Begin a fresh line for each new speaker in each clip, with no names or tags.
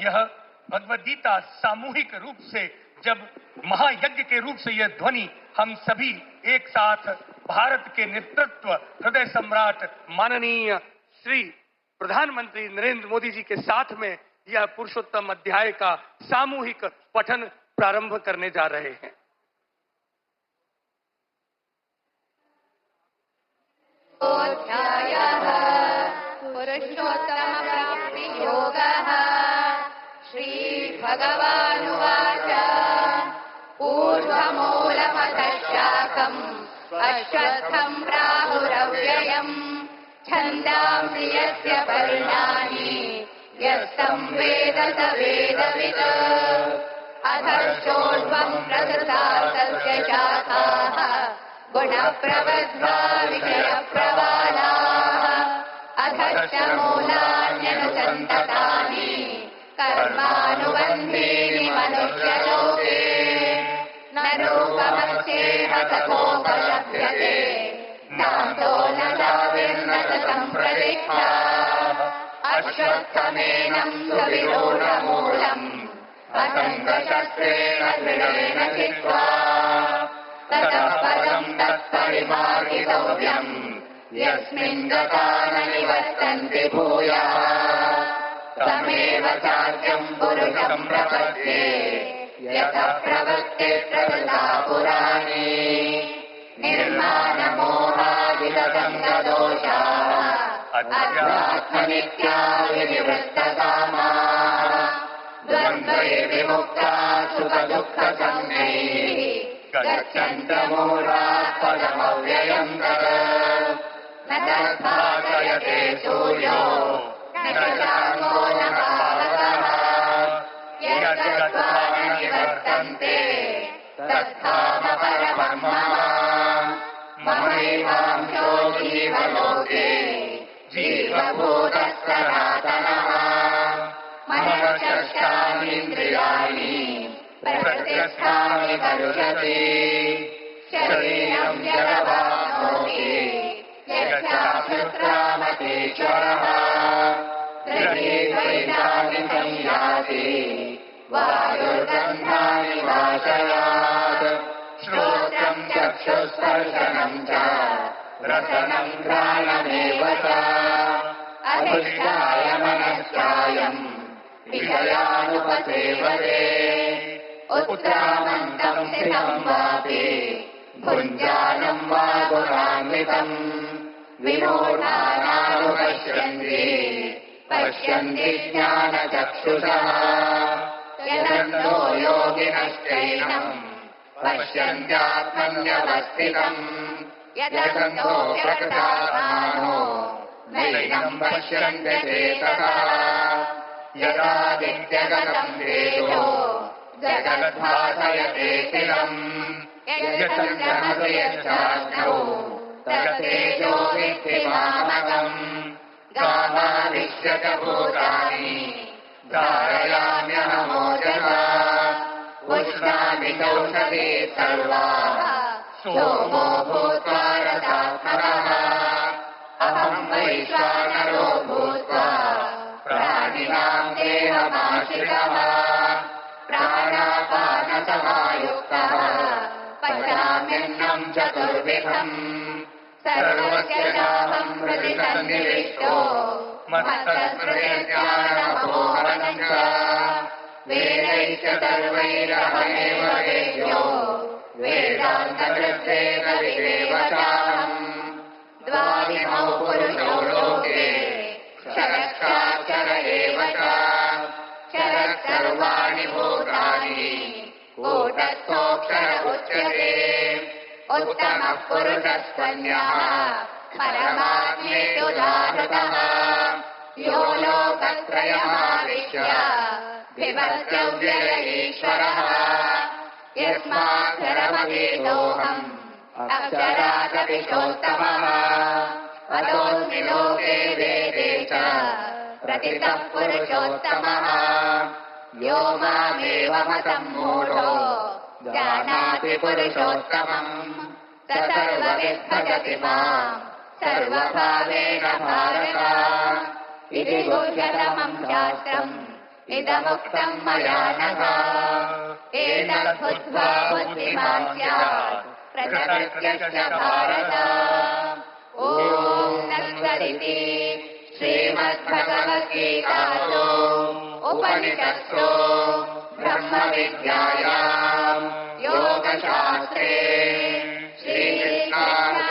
यह भगवद गीता सामूहिक रूप से जब महायज्ञ के रूप से यह ध्वनि हम सभी एक साथ भारत के नेतृत्व हृदय सम्राट माननीय श्री प्रधानमंत्री नरेंद्र मोदी जी के साथ में यह पुरुषोत्तम अध्याय का सामूहिक पठन प्रारंभ करने जा रहे हैं।
पुरुषोत्तम प्राप्ति योगः। श्री भगवानुवाच ऊर्ध्वमूलमधः शाखम् अश्वत्थम् प्राहुरव्ययम् छन्दांसि यस्य पर्णानि यस्तं वेद स वेदवित्। अधश्चोर्ध्वम् प्रसृता तस्य शाखाः गुणप्रवद्धा विषयप्रवालाः। अधश्च मूलान्यनुसन्ततानि कर्मानुबन्धीनि मनुष्यलोके। न रूपमस्येह तथोपलभ्यते नान्तो न चाविर्न च सम्प्रतिष्ठा। अश्वत्थमेनं सुविरूढमूलम् असङ्गशस्त्रेण दृढेन चित्वा। ततः पदं तत्परिमार्गितव्यम् यस्मिन् गता न निवर्तन्ति भूयः। तमेव चाद्यं पुरुषं प्रपद्ये यतः प्रवृत्तिः प्रकृता पुराणी। निर्माणमोहादिगतङ्गदोषाः अध्यात्मनित्या विनिवृत्तकामाः। द्वन्द्वैः विमुक्ताः सुखदुःखसंज्ञैः गच्छन्तमूढाः पदमव्ययम् तत्। न तद्भासयते सूर्यो न चान्द्रो न पावकः। यद्गत्वा न निवर्तन्ते तद्धाम परमं मम। ममैवांशो जीवलोके जीवभूतः सनातनः। मनश्चेष्टानीन्द्रियाणि प्रकृतिस्थानि करुषति। शरीरं जडवाप्नोति यच्चाप्युत्क्रामतीश्वरः। गृहीत्वैतानि संयाति वायुर्गन्धानि वाशयात्। श्रोत्रं चक्षुस्पर्शनं च रसनं घ्राणमेव च। अधिष्ठाय मनश्चायम् विषयानुपसेवते। उत्क्रामन्तं स्थितं वापि भुञ्जानं वा गुणान्वितम्। विमूढानानुपश्यन्ति पश्यन्ति ज्ञानचक्षुषः। यदन्तो योगिनश्चैनम् पश्यन्त्यात्मन्यवस्थितम्। यदन्तो प्रकृतात्मानो नैनं पश्यन्ति चेतसः। यदादित्यगतं तेजो जगद्भासयतेऽखिलम्। यच्चन्द्रमसि यच्चाग्नौ तत्तेजो विद्धि मामकम्। गामाविश्य च भूतानि धारयाम्यहमोजसा। उष्णामि चौषधी सर्वाः सोमो भूत्वा रसात्मनः। अहं वैश्वानरो भूत्वा प्राणिनां देहमाश्रितः। प्राणापानसमायुक्तः पचाम्यन्नं चतुर्विधम्। सर्वस्य चाहं हृदि सन्निविष्टो मत्तस्मृतिर्ज्ञानमपोहनं च। वेदैश्च सर्वैरहमेव वेद्यो वेदान्तकृत्वेन विदेव चाहम्। द्वाविमौ पुरुषौ लोके क्षरश्चाक्षर एव च। क्षरः सर्वाणि भूतानि कूटस्थोऽक्षर उच्यते। उत्तमः पुरुषस्त्वन्यः परमात्मेत्युदाहृतः। यो लोकत्रयमाविश्य बिभर्त्यव्यय ईश्वरः। यस्माक्षरमतीतोऽहम् अक्षरादपि चोत्तमः। अतोऽस्मि लोके वेदे च प्रतितः पुरुषोत्तमः। यो मामेवमसम्मूढो जानाति पुरुषोत्तमम्। स सर्वविद् भजति माम् सर्वभावेन भारत। इति गुह्यतमम् शास्त्रम् इदमुक्तं मया नघ एतद्बुद्ध्वा बुद्धिमान् स्यात् प्रकृत्यश्च भारत। ॐ तत्सदिति श्रीमद्भगवद्गीतासु उपनिषत्सु ब्रह्मविद्यायां योगशास्त्रे श्रीकृष्णार्जुनसंवादे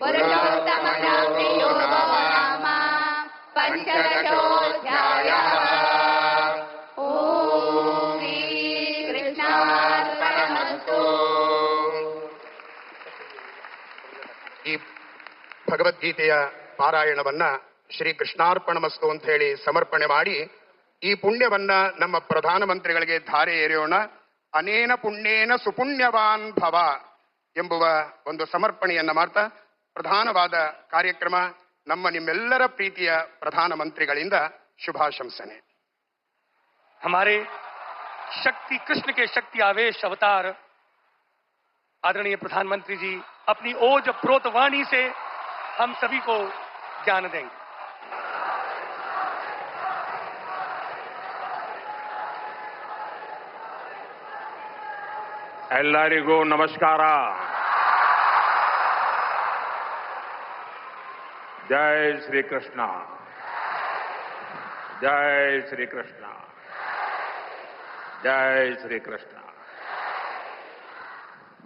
पुरुषोत्तमयोगो नाम पंचदशोऽध्यायः। ॐ श्रीकृष्णार्पणमस्तु।
ಈ ಭಗವದ್ಗೀತೆಯ ಪಾರಾಯಣವನ್ನ ಶ್ರೀ ಕೃಷ್ಣಾರ್ಪಣಮಸ್ತು ಅಂತ ಹೇಳಿ ಸಮರ್ಪಣೆ ಮಾಡಿ ಈ ಪುಣ್ಯವನ್ನ ನಮ್ಮ ಪ್ರಧಾನಮಂತ್ರಿಗಳಿಗೆ ಧಾರೆ ಎರೆಯೋಣ. ಅನೇನ ಪುಣ್ಯೇನ ಸುಪುಣ್ಯವಾನ್ ಭವ ಎಂಬುವ ಒಂದು ಸಮರ್ಪಣೆಯನ್ನ ಮಾಡ್ತಾ ಪ್ರಧಾನವಾದ ಕಾರ್ಯಕ್ರಮ ನಮ್ಮ ನಿಮ್ಮೆಲ್ಲರ ಪ್ರೀತಿಯ ಪ್ರಧಾನಮಂತ್ರಿಗಳಿಂದ ಶುಭಾಶಂಸನೆ.
हमारे शक्ति कृष्ण के शक्ति आवेश अवतार आदरणीय प्रधानमंत्री जी अपनी ओज प्रोत वाणी से हम सभी को ज्ञान देंगे।
ಎಲ್ಲರಿಗೂ ನಮಸ್ಕಾರ. जय श्री कृष्ण, जय श्री कृष्ण, जय श्री कृष्ण।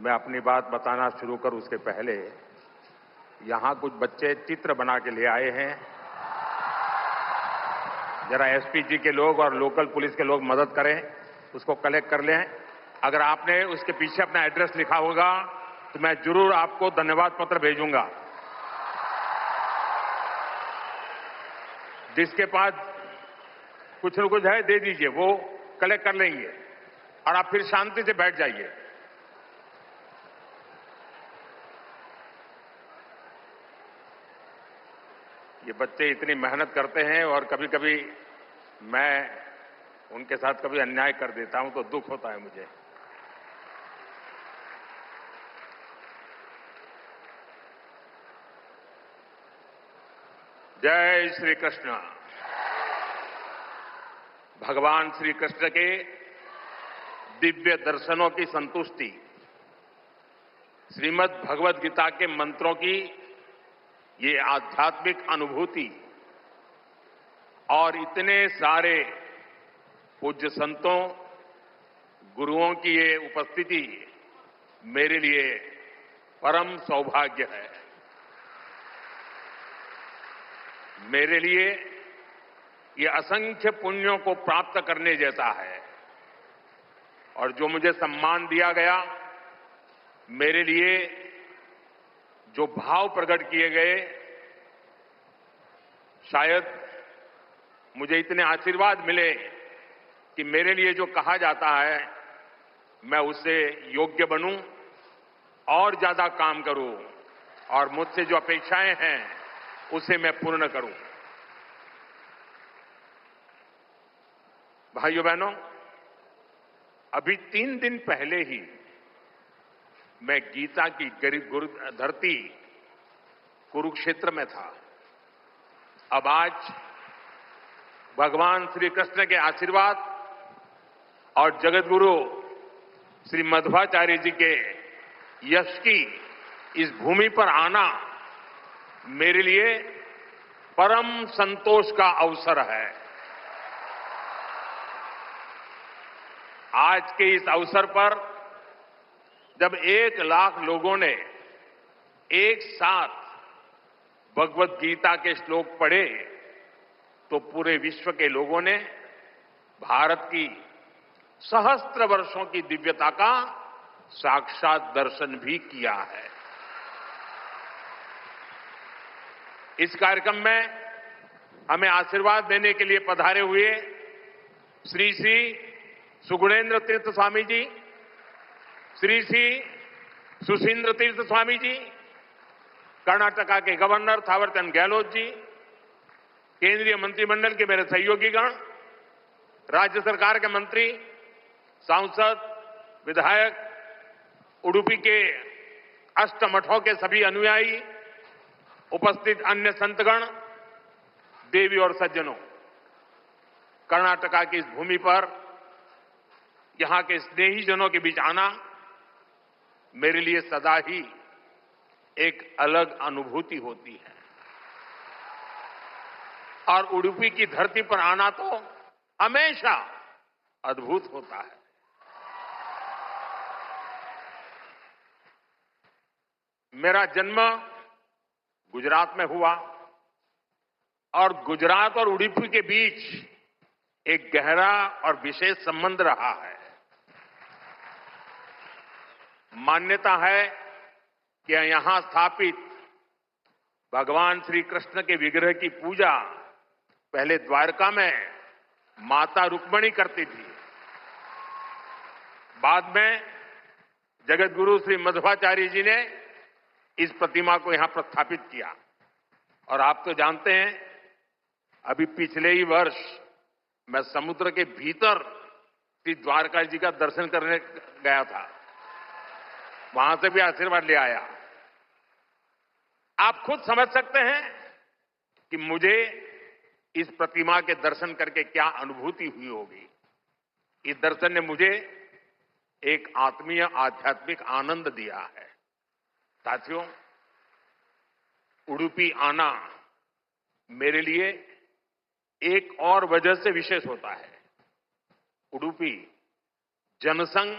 मैं अपनी बात बताना शुरू करूं उसके पहले यहां कुछ बच्चे चित्र बना के ले आए हैं। जरा एसपीजी के लोग और लोकल पुलिस के लोग मदद करें, उसको कलेक्ट कर लें। अगर आपने उसके पीछे अपना एड्रेस लिखा होगा तो मैं जरूर आपको धन्यवाद पत्र भेजूंगा। जिसके पास कुछ न कुछ है दे दीजिए, वो कलेक्ट कर लेंगे और आप फिर शांति से बैठ जाइए। ये बच्चे इतनी मेहनत करते हैं और कभी कभी मैं उनके साथ कभी अन्याय कर देता हूं तो दुख होता है मुझे। जय श्री कृष्ण। भगवान श्री कृष्ण के दिव्य दर्शनों की संतुष्टि, श्रीमद् भगवद गीता के मंत्रों की ये आध्यात्मिक अनुभूति और इतने सारे पूज्य संतों गुरुओं की ये उपस्थिति मेरे लिए परम सौभाग्य है। मेरे लिए ये असंख्य पुण्यों को प्राप्त करने जैसा है और जो मुझे सम्मान दिया गया, मेरे लिए जो भाव प्रकट किए गए, शायद मुझे इतने आशीर्वाद मिले कि मेरे लिए जो कहा जाता है मैं उससे योग्य बनूं और ज्यादा काम करूं और मुझसे जो अपेक्षाएं हैं उसे मैं पूर्ण करूं। भाइयों बहनों, अभी 3 दिन पहले ही मैं गीता की गुरु धरती कुरुक्षेत्र में था। अब आज भगवान श्री कृष्ण के आशीर्वाद और जगत गुरु श्री मध्वाचार्य जी के यश की इस भूमि पर आना मेरे लिए परम संतोष का अवसर है। आज के इस अवसर पर जब 1 लाख लोगों ने एक साथ भगवद गीता के श्लोक पढ़े तो पूरे विश्व के लोगों ने भारत की सहस्त्र वर्षों की दिव्यता का साक्षात दर्शन भी किया है। इस कार्यक्रम में हमें आशीर्वाद देने के लिए पधारे हुए श्री श्री सुगुणेन्द्र तीर्थ स्वामी जी, श्री श्री सुशींद्र तीर्थ स्वामी जी, कर्नाटका के गवर्नर थावरचंद गहलोत जी, केंद्रीय मंत्रिमंडल के मेरे सहयोगीगण, राज्य सरकार के मंत्री, सांसद, विधायक, उडुपी के अष्टमठों के सभी अनुयायी, उपस्थित अन्य संतगण, देवी और सज्जनों, कर्नाटका की इस भूमि पर यहां के स्नेहीजनों के बीच आना मेरे लिए सदा ही एक अलग अनुभूति होती है। और उडुपी की धरती पर आना तो हमेशा अद्भुत होता है। मेरा जन्म गुजरात में हुआ और गुजरात और उडुपी के बीच एक गहरा और विशेष संबंध रहा है। मान्यता है कि यहां स्थापित भगवान श्री कृष्ण के विग्रह की पूजा पहले द्वारका में माता रुक्मिणी करती थी। बाद में जगत गुरु श्री मध्वाचार्य जी ने इस प्रतिमा को यहां प्रस्थापित किया। और आप तो जानते हैं, अभी पिछले ही वर्ष मैं समुद्र के भीतर श्री द्वारका जी का दर्शन करने गया था, वहां से भी आशीर्वाद ले आया। आप खुद समझ सकते हैं कि मुझे इस प्रतिमा के दर्शन करके क्या अनुभूति हुई होगी। इस दर्शन ने मुझे एक आत्मीय आध्यात्मिक आनंद दिया है। साथियों, उडुपी आना मेरे लिए एक और वजह से विशेष होता है। उडुपी जनसंघ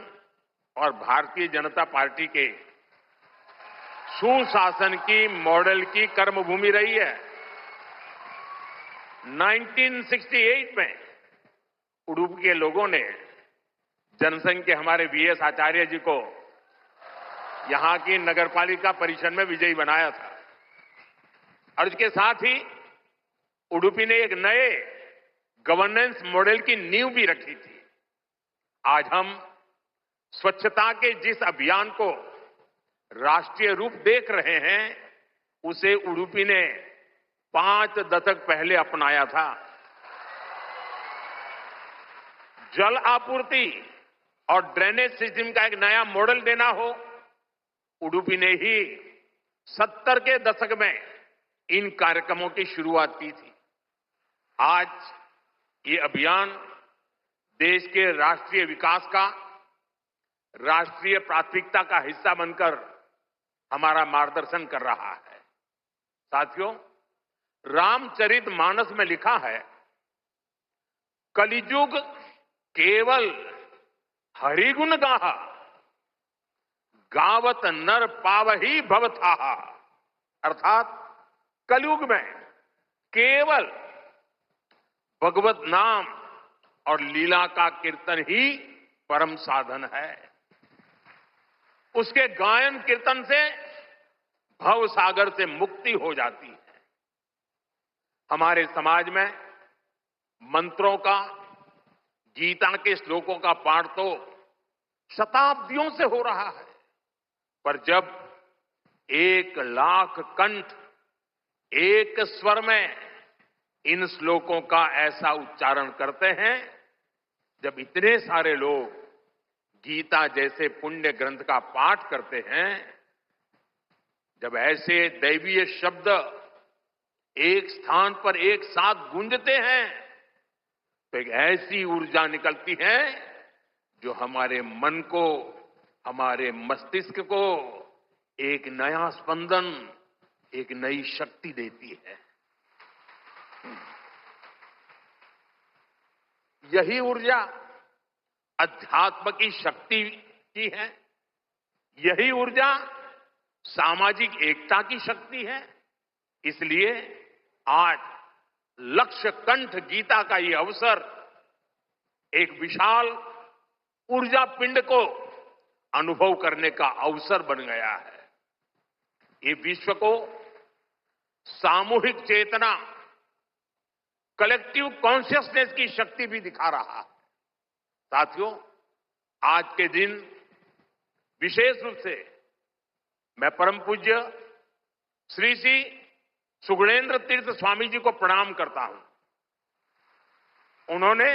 और भारतीय जनता पार्टी के सुशासन की मॉडल की कर्मभूमि रही है। 1968 में उडुपी के लोगों ने जनसंघ के हमारे वीएस आचार्य जी को यहां की नगरपालिका परिषद में विजयी बनाया था। और इसके साथ ही उडुपी ने एक नए गवर्नेंस मॉडल की नींव भी रखी थी। आज हम स्वच्छता के जिस अभियान को राष्ट्रीय रूप देख रहे हैं, उसे उडुपी ने 5 दशक पहले अपनाया था। जल आपूर्ति और ड्रेनेज सिस्टम का एक नया मॉडल देना हो, उडुपी ने ही 70 के दशक में इन कार्यक्रमों की शुरुआत की थी। आज ये अभियान देश के राष्ट्रीय विकास का राष्ट्रीय प्राथमिकता का हिस्सा बनकर हमारा मार्गदर्शन कर रहा है। साथियों, रामचरितमानस में लिखा है, कलिजुग केवल हरिगुण गाहा, गावत नर पावही भवथाहा। अर्थात कलयुग में केवल भगवत नाम और लीला का कीर्तन ही परम साधन है। उसके गायन कीर्तन से भव सागर से मुक्ति हो जाती है। हमारे समाज में मंत्रों का, गीता के श्लोकों का पाठ तो शताब्दियों से हो रहा है, पर जब 1 लाख कंठ एक स्वर में इन श्लोकों का ऐसा उच्चारण करते हैं, जब इतने सारे लोग गीता जैसे पुण्य ग्रंथ का पाठ करते हैं, जब ऐसे दैवीय शब्द एक स्थान पर एक साथ गूंजते हैं, तो एक ऐसी ऊर्जा निकलती है जो हमारे मन को, हमारे मस्तिष्क को एक नया स्पंदन, एक नई शक्ति देती है। यही ऊर्जा अध्यात्म की शक्ति की है। यही ऊर्जा सामाजिक एकता की शक्ति है। इसलिए आज लक्ष्य कंठ गीता का ये अवसर एक विशाल ऊर्जा पिंड को अनुभव करने का अवसर बन गया है। ये विश्व को सामूहिक चेतना, कलेक्टिव कॉन्शियसनेस की शक्ति भी दिखा रहा है। साथियों, आज के दिन विशेष रूप से मैं परम पूज्य श्री श्री सुगुणेन्द्र तीर्थ स्वामी जी को प्रणाम करता हूं। उन्होंने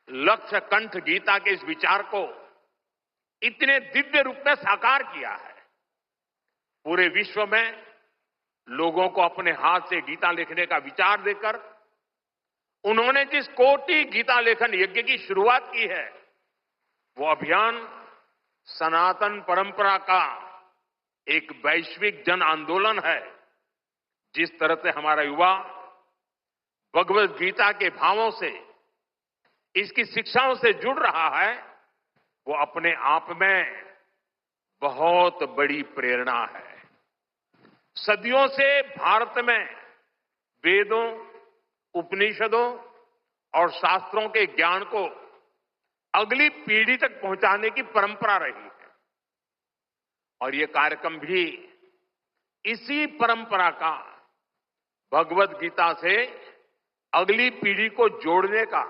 लक्ष्य कंठ गीता के इस विचार को इतने दिव्य रूप में साकार किया है। पूरे विश्व में लोगों को अपने हाथ से गीता लिखने का विचार देकर उन्होंने जिस कोटि गीता लेखन यज्ञ की शुरुआत की है, वो अभियान सनातन परंपरा का एक वैश्विक जन आंदोलन है। जिस तरह से हमारा युवा भगवत गीता के भावों से, इसकी शिक्षाओं से जुड़ रहा है, वो अपने आप में बहुत बड़ी प्रेरणा है। सदियों से भारत में वेदों, उपनिषदों और शास्त्रों के ज्ञान को अगली पीढ़ी तक पहुंचाने की परंपरा रही है और ये कार्यक्रम भी इसी परंपरा का भगवत गीता से अगली पीढ़ी को जोड़ने का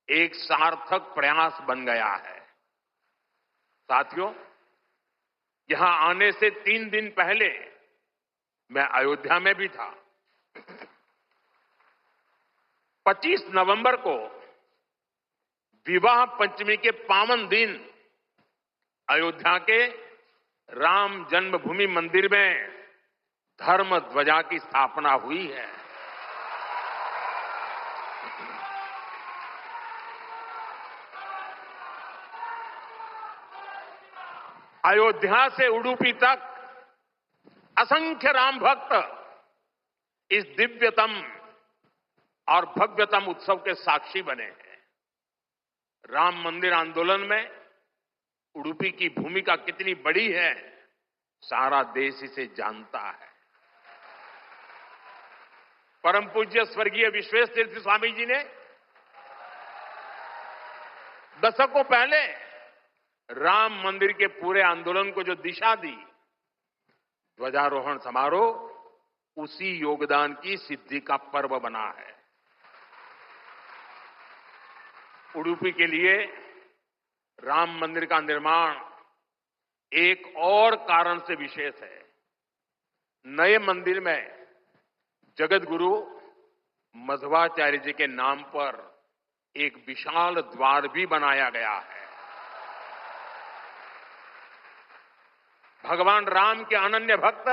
एक सार्थक प्रयास बन गया है। साथियों, यहां आने से 3 दिन पहले मैं अयोध्या में भी था। 25 नवंबर को विवाह पंचमी के पावन दिन अयोध्या के राम जन्मभूमि मंदिर में धर्म ध्वजा की स्थापना हुई है। अयोध्या से उडुपी तक असंख्य राम भक्त इस दिव्यतम और भव्यतम उत्सव के साक्षी बने हैं। राम मंदिर आंदोलन में उडुपी की भूमिका कितनी बड़ी है, सारा देश इसे जानता है। परम पूज्य स्वर्गीय विश्वेश तीर्थ स्वामी जी ने दशकों पहले राम मंदिर के पूरे आंदोलन को जो दिशा दी, ध्वजारोहण समारोह उसी योगदान की सिद्धि का पर्व बना है। उडुपी के लिए राम मंदिर का निर्माण एक और कारण से विशेष है। नए मंदिर में जगत गुरु मध्वाचार्य जी के नाम पर एक विशाल द्वार भी बनाया गया है। भगवान राम के अनन्य भक्त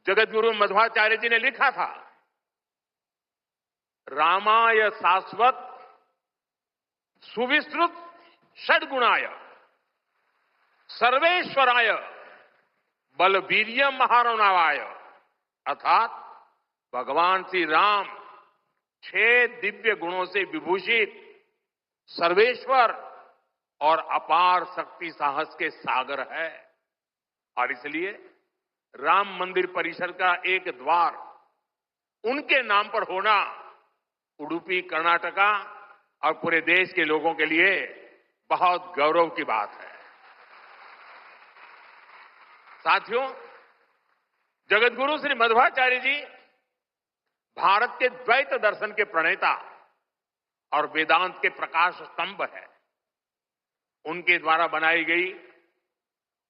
जगत गुरु मध्वाचार्य जी ने लिखा था, रामाय शाश्वत सुविस्तृत षड्गुणाय सर्वेश्वराय बलवीर्य महारणावाय, अर्थात भगवान श्री राम 6 दिव्य गुणों से विभूषित सर्वेश्वर और अपार शक्ति साहस के सागर है। और इसलिए राम मंदिर परिसर का एक द्वार उनके नाम पर होना उडुपी, कर्नाटका और पूरे देश के लोगों के लिए बहुत गौरव की बात है। साथियों, जगतगुरु श्री मध्वाचार्य जी भारत के द्वैत दर्शन के प्रणेता और वेदांत के प्रकाश स्तंभ है। उनके द्वारा बनाई गई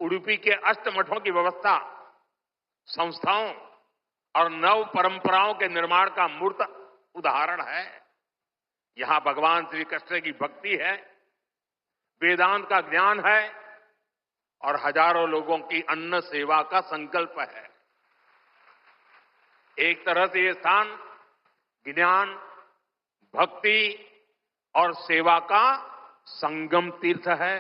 उडुपी के अष्टमठों की व्यवस्था संस्थाओं और नव परंपराओं के निर्माण का मूर्त उदाहरण है। यहां भगवान श्री कृष्ण की भक्ति है, वेदांत का ज्ञान है और हजारों लोगों की अन्न सेवा का संकल्प है। एक तरह से ये स्थान ज्ञान, भक्ति और सेवा का संगम तीर्थ है।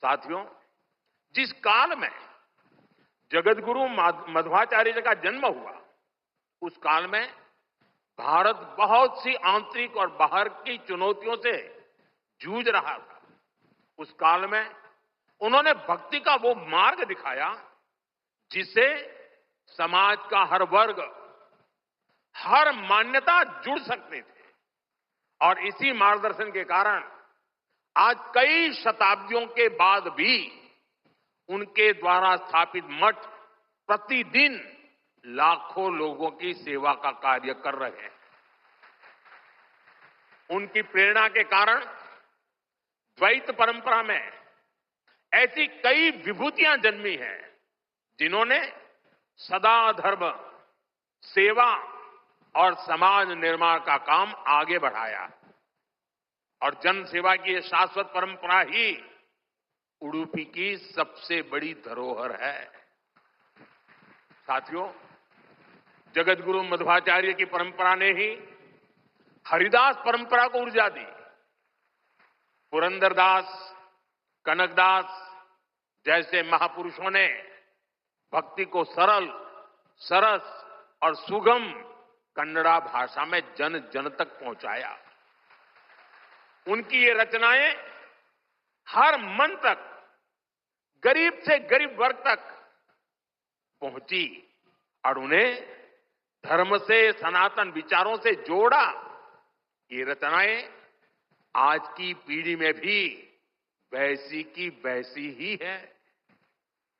साथियों, जिस काल में जगतगुरु मध्वाचार्य जी का जन्म हुआ, उस काल में भारत बहुत सी आंतरिक और बाहर की चुनौतियों से जूझ रहा था। उस काल में उन्होंने भक्ति का वो मार्ग दिखाया जिससे समाज का हर वर्ग, हर मान्यता जुड़ सकते थे। और इसी मार्गदर्शन के कारण आज कई शताब्दियों के बाद भी उनके द्वारा स्थापित मठ प्रतिदिन लाखों लोगों की सेवा का कार्य कर रहे हैं। उनकी प्रेरणा के कारण द्वैत परंपरा में ऐसी कई विभूतियां जन्मी हैं जिन्होंने सदा धर्म, सेवा और समाज निर्माण का काम आगे बढ़ाया। और जन सेवा की यह शाश्वत परंपरा ही उडुपी की सबसे बड़ी धरोहर है। साथियों, जगतगुरु मध्वाचार्य की परंपरा ने ही हरिदास परंपरा को ऊर्जा दी। पुरंदरदास, कनकदास जैसे महापुरुषों ने भक्ति को सरल, सरस और सुगम कन्नड़ा भाषा में जन जन तक पहुंचाया। उनकी ये रचनाएं हर मन तक, गरीब से गरीब वर्ग तक पहुंची और उन्हें धर्म से, सनातन विचारों से जोड़ा। ये रचनाएं आज की पीढ़ी में भी वैसी की वैसी ही है।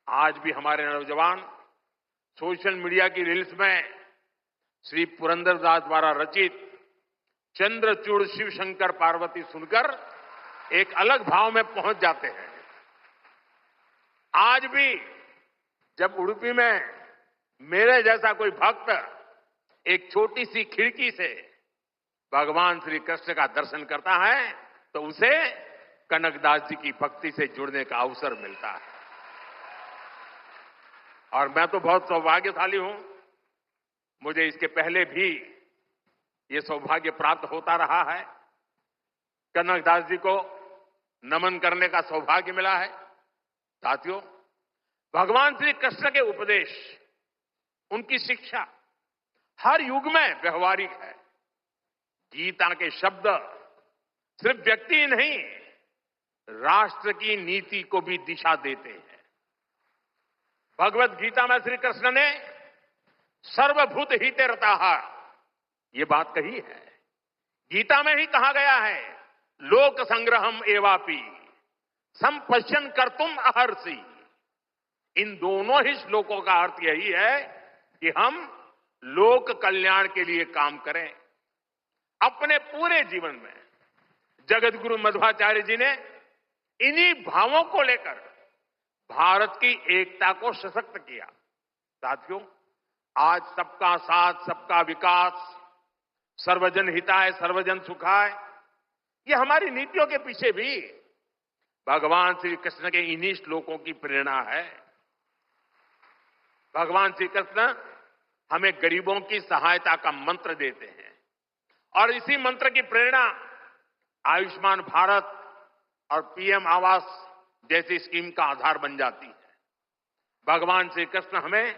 आज भी हमारे नौजवान सोशल मीडिया की रील्स में श्री पुरंदरदास द्वारा रचित चंद्रचूड़ शिव शंकर पार्वती सुनकर एक अलग भाव में पहुंच जाते हैं। आज भी जब उडुपी में मेरे जैसा कोई भक्त एक छोटी सी खिड़की से भगवान श्री कृष्ण का दर्शन करता है तो उसे कनकदास जी की भक्ति से जुड़ने का अवसर मिलता है। और मैं तो बहुत सौभाग्यशाली हूं, मुझे इसके पहले भी ये सौभाग्य प्राप्त होता रहा है। कनकदास जी को नमन करने का सौभाग्य मिला है। साथियों, भगवान श्री कृष्ण के उपदेश, उनकी शिक्षा हर युग में व्यवहारिक है। गीता के शब्द सिर्फ व्यक्ति ही नहीं, राष्ट्र की नीति को भी दिशा देते हैं। भगवत गीता में श्री कृष्ण ने सर्वभूत हिते रताः ये बात कही है। गीता में ही कहा गया है, लोक संग्रहम एवापि संपश्यन कर्तुम अर्हसि। इन दोनों ही श्लोकों का अर्थ यही है कि हम लोक कल्याण के लिए काम करें। अपने पूरे जीवन में जगतगुरु मध्वाचार्य जी ने इन्हीं भावों को लेकर भारत की एकता को सशक्त किया। साथियों, आज सबका साथ, सबका विकास, सर्वजन हिताय, सर्वजन सुखाय, ये हमारी नीतियों के पीछे भी भगवान श्री कृष्ण के इन्हीं श्लोकों की प्रेरणा है। भगवान श्री कृष्ण हमें गरीबों की सहायता का मंत्र देते हैं और इसी मंत्र की प्रेरणा आयुष्मान भारत और पीएम आवास जैसी स्कीम का आधार बन जाती है। भगवान श्री कृष्ण हमें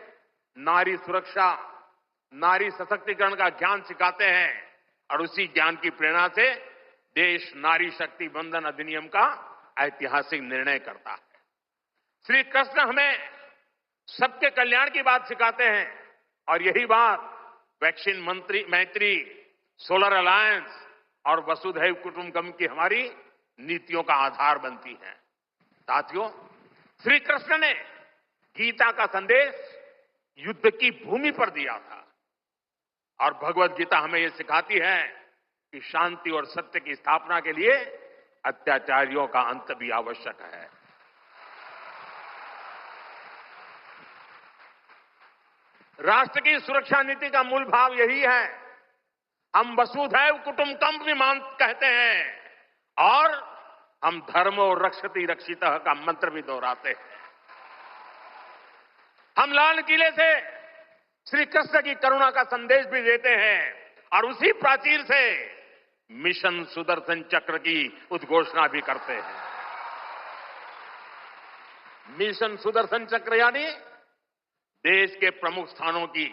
नारी सुरक्षा, नारी सशक्तिकरण का ज्ञान सिखाते हैं और उसी ज्ञान की प्रेरणा से देश नारी शक्ति बंधन अधिनियम का ऐतिहासिक निर्णय करता है। श्री कृष्ण हमें सबके कल्याण की बात सिखाते हैं और यही बात वैक्सीन मैत्री, सोलर अलायंस और वसुधैव कुटुंबकम की हमारी नीतियों का आधार बनती है। साथियों, श्री कृष्ण ने गीता का संदेश युद्ध की भूमि पर दिया था और भगवत गीता हमें यह सिखाती है कि शांति और सत्य की स्थापना के लिए अत्याचारियों का अंत भी आवश्यक है। राष्ट्र की सुरक्षा नीति का मूल भाव यही है। हम वसुधैव कुटुंबकम भी कहते हैं और हम धर्मो रक्षति रक्षितः का मंत्र भी दोहराते हैं। हम लाल किले से श्री कृष्ण की करुणा का संदेश भी देते हैं और उसी प्राचीर से मिशन सुदर्शन चक्र की उद्घोषणा भी करते हैं। मिशन सुदर्शन चक्र यानी देश के प्रमुख स्थानों की,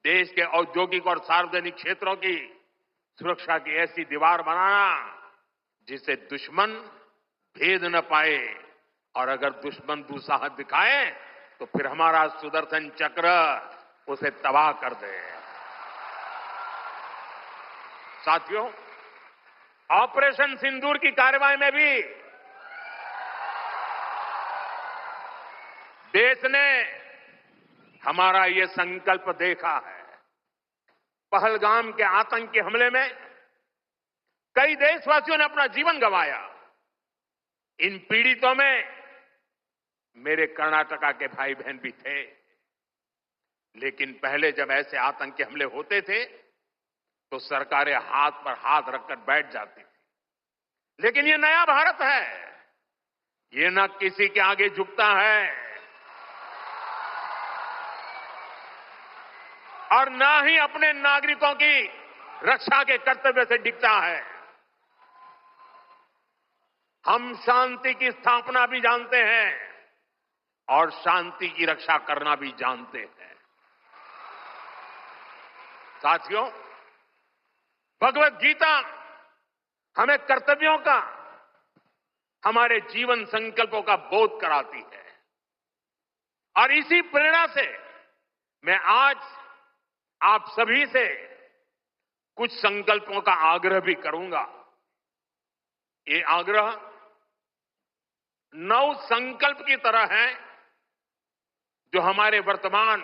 देश के औद्योगिक और सार्वजनिक क्षेत्रों की सुरक्षा की ऐसी दीवार बनाना जिसे दुश्मन भेद न पाए और अगर दुश्मन दुस्साहस दिखाए तो फिर हमारा सुदर्शन चक्र उसे तबाह कर दे। साथियों, ऑपरेशन सिंदूर की कार्रवाई में भी देश ने हमारा ये संकल्प देखा है। पहलगाम के आतंकी हमले में कई देशवासियों ने अपना जीवन गंवाया। इन पीड़ितों में मेरे कर्नाटका के भाई बहन भी थे। लेकिन पहले जब ऐसे आतंकी हमले होते थे तो सरकारें हाथ पर हाथ रखकर बैठ जाती थी। लेकिन ये नया भारत है, ये न किसी के आगे झुकता है। और ना ही अपने नागरिकों की रक्षा के कर्तव्य से डिगता है। हम शांति की स्थापना भी जानते हैं और शांति की रक्षा करना भी जानते हैं। साथियों, भगवत गीता हमें कर्तव्यों का, हमारे जीवन संकल्पों का बोध कराती है और इसी प्रेरणा से मैं आज आप सभी से कुछ संकल्पों का आग्रह भी करूंगा। ये आग्रह 9 संकल्प की तरह है जो हमारे वर्तमान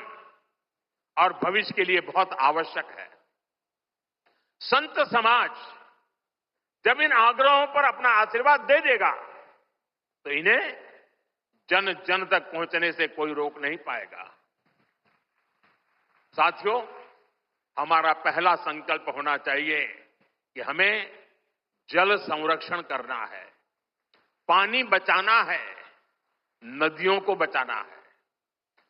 और भविष्य के लिए बहुत आवश्यक है। संत समाज जब इन आग्रहों पर अपना आशीर्वाद दे देगा तो इन्हें जन जन तक पहुंचने से कोई रोक नहीं पाएगा। साथियों, हमारा पहला संकल्प होना चाहिए कि हमें जल संरक्षण करना है, पानी बचाना है, नदियों को बचाना है।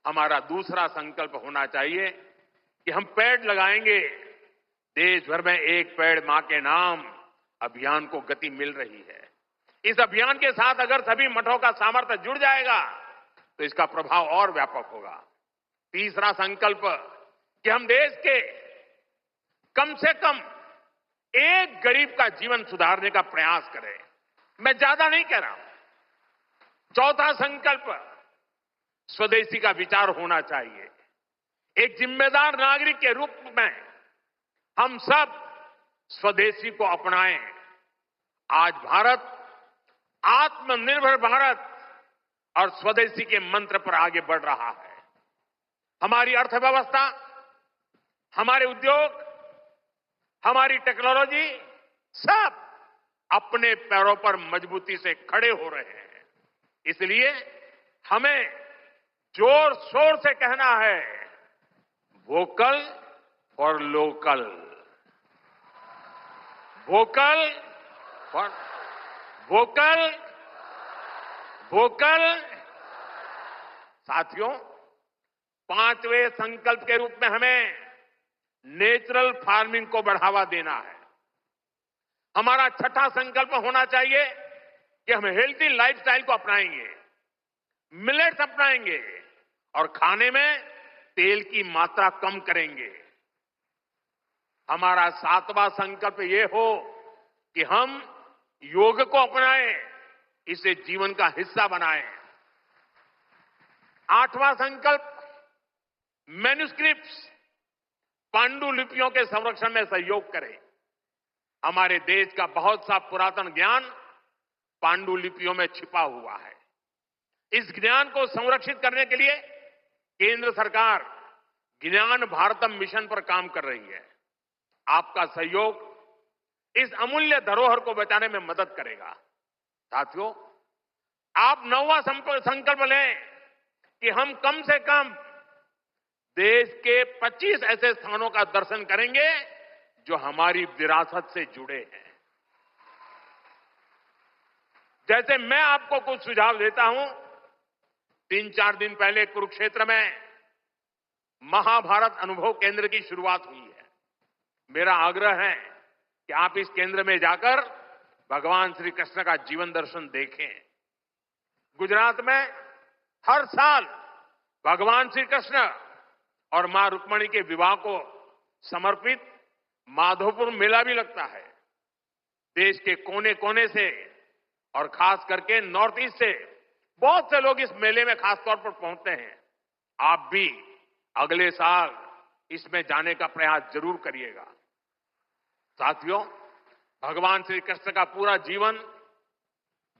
हमारा दूसरा संकल्प होना चाहिए कि हम पेड़ लगाएंगे। देश भर में एक पेड़ मां के नाम अभियान को गति मिल रही है। इस अभियान के साथ अगर सभी मठों का सामर्थ्य जुड़ जाएगा तो इसका प्रभाव और व्यापक होगा। तीसरा संकल्प कि हम देश के कम से कम एक गरीब का जीवन सुधारने का प्रयास करें। मैं ज्यादा नहीं कह रहा हूं। चौथा संकल्प, स्वदेशी का विचार होना चाहिए। एक जिम्मेदार नागरिक के रूप में हम सब स्वदेशी को अपनाएं। आज भारत आत्मनिर्भर भारत और स्वदेशी के मंत्र पर आगे बढ़ रहा है। हमारी अर्थव्यवस्था, हमारे उद्योग, हमारी टेक्नोलॉजी सब अपने पैरों पर मजबूती से खड़े हो रहे हैं। इसलिए हमें जोर शोर से कहना है, vocal for local, vocal for vocal, vocal. साथियों, 5वें संकल्प के रूप में हमें नेचुरल फार्मिंग को बढ़ावा देना है। हमारा छठा संकल्प होना चाहिए कि हम हेल्थी लाइफस्टाइल को अपनाएंगे, मिलेट्स अपनाएंगे और खाने में तेल की मात्रा कम करेंगे। हमारा 7वां संकल्प ये हो कि हम योग को अपनाएं, इसे जीवन का हिस्सा बनाएं। 8वां संकल्प, मैन्युस्क्रिप्ट्स, पांडुलिपियों के संरक्षण में सहयोग करें। हमारे देश का बहुत सा पुरातन ज्ञान पांडुलिपियों में छिपा हुआ है। इस ज्ञान को संरक्षित करने के लिए केंद्र सरकार ज्ञान भारतम मिशन पर काम कर रही है। आपका सहयोग इस अमूल्य धरोहर को बचाने में मदद करेगा। साथियों, आप 9वां संकल्प लें कि हम कम से कम देश के 25 ऐसे स्थानों का दर्शन करेंगे जो हमारी विरासत से जुड़े हैं। जैसे मैं आपको कुछ सुझाव देता हूं। 3-4 दिन पहले कुरुक्षेत्र में महाभारत अनुभव केंद्र की शुरुआत हुई है। मेरा आग्रह है कि आप इस केंद्र में जाकर भगवान श्री कृष्ण का जीवन दर्शन देखें। गुजरात में हर साल भगवान श्री कृष्ण और मां रुक्मिणी के विवाह को समर्पित माधोपुर मेला भी लगता है। देश के कोने कोने से और खास करके नॉर्थ ईस्ट से बहुत से लोग इस मेले में खास तौर पर पहुंचते हैं। आप भी अगले साल इसमें जाने का प्रयास जरूर करिएगा। साथियों, भगवान श्री कृष्ण का पूरा जीवन,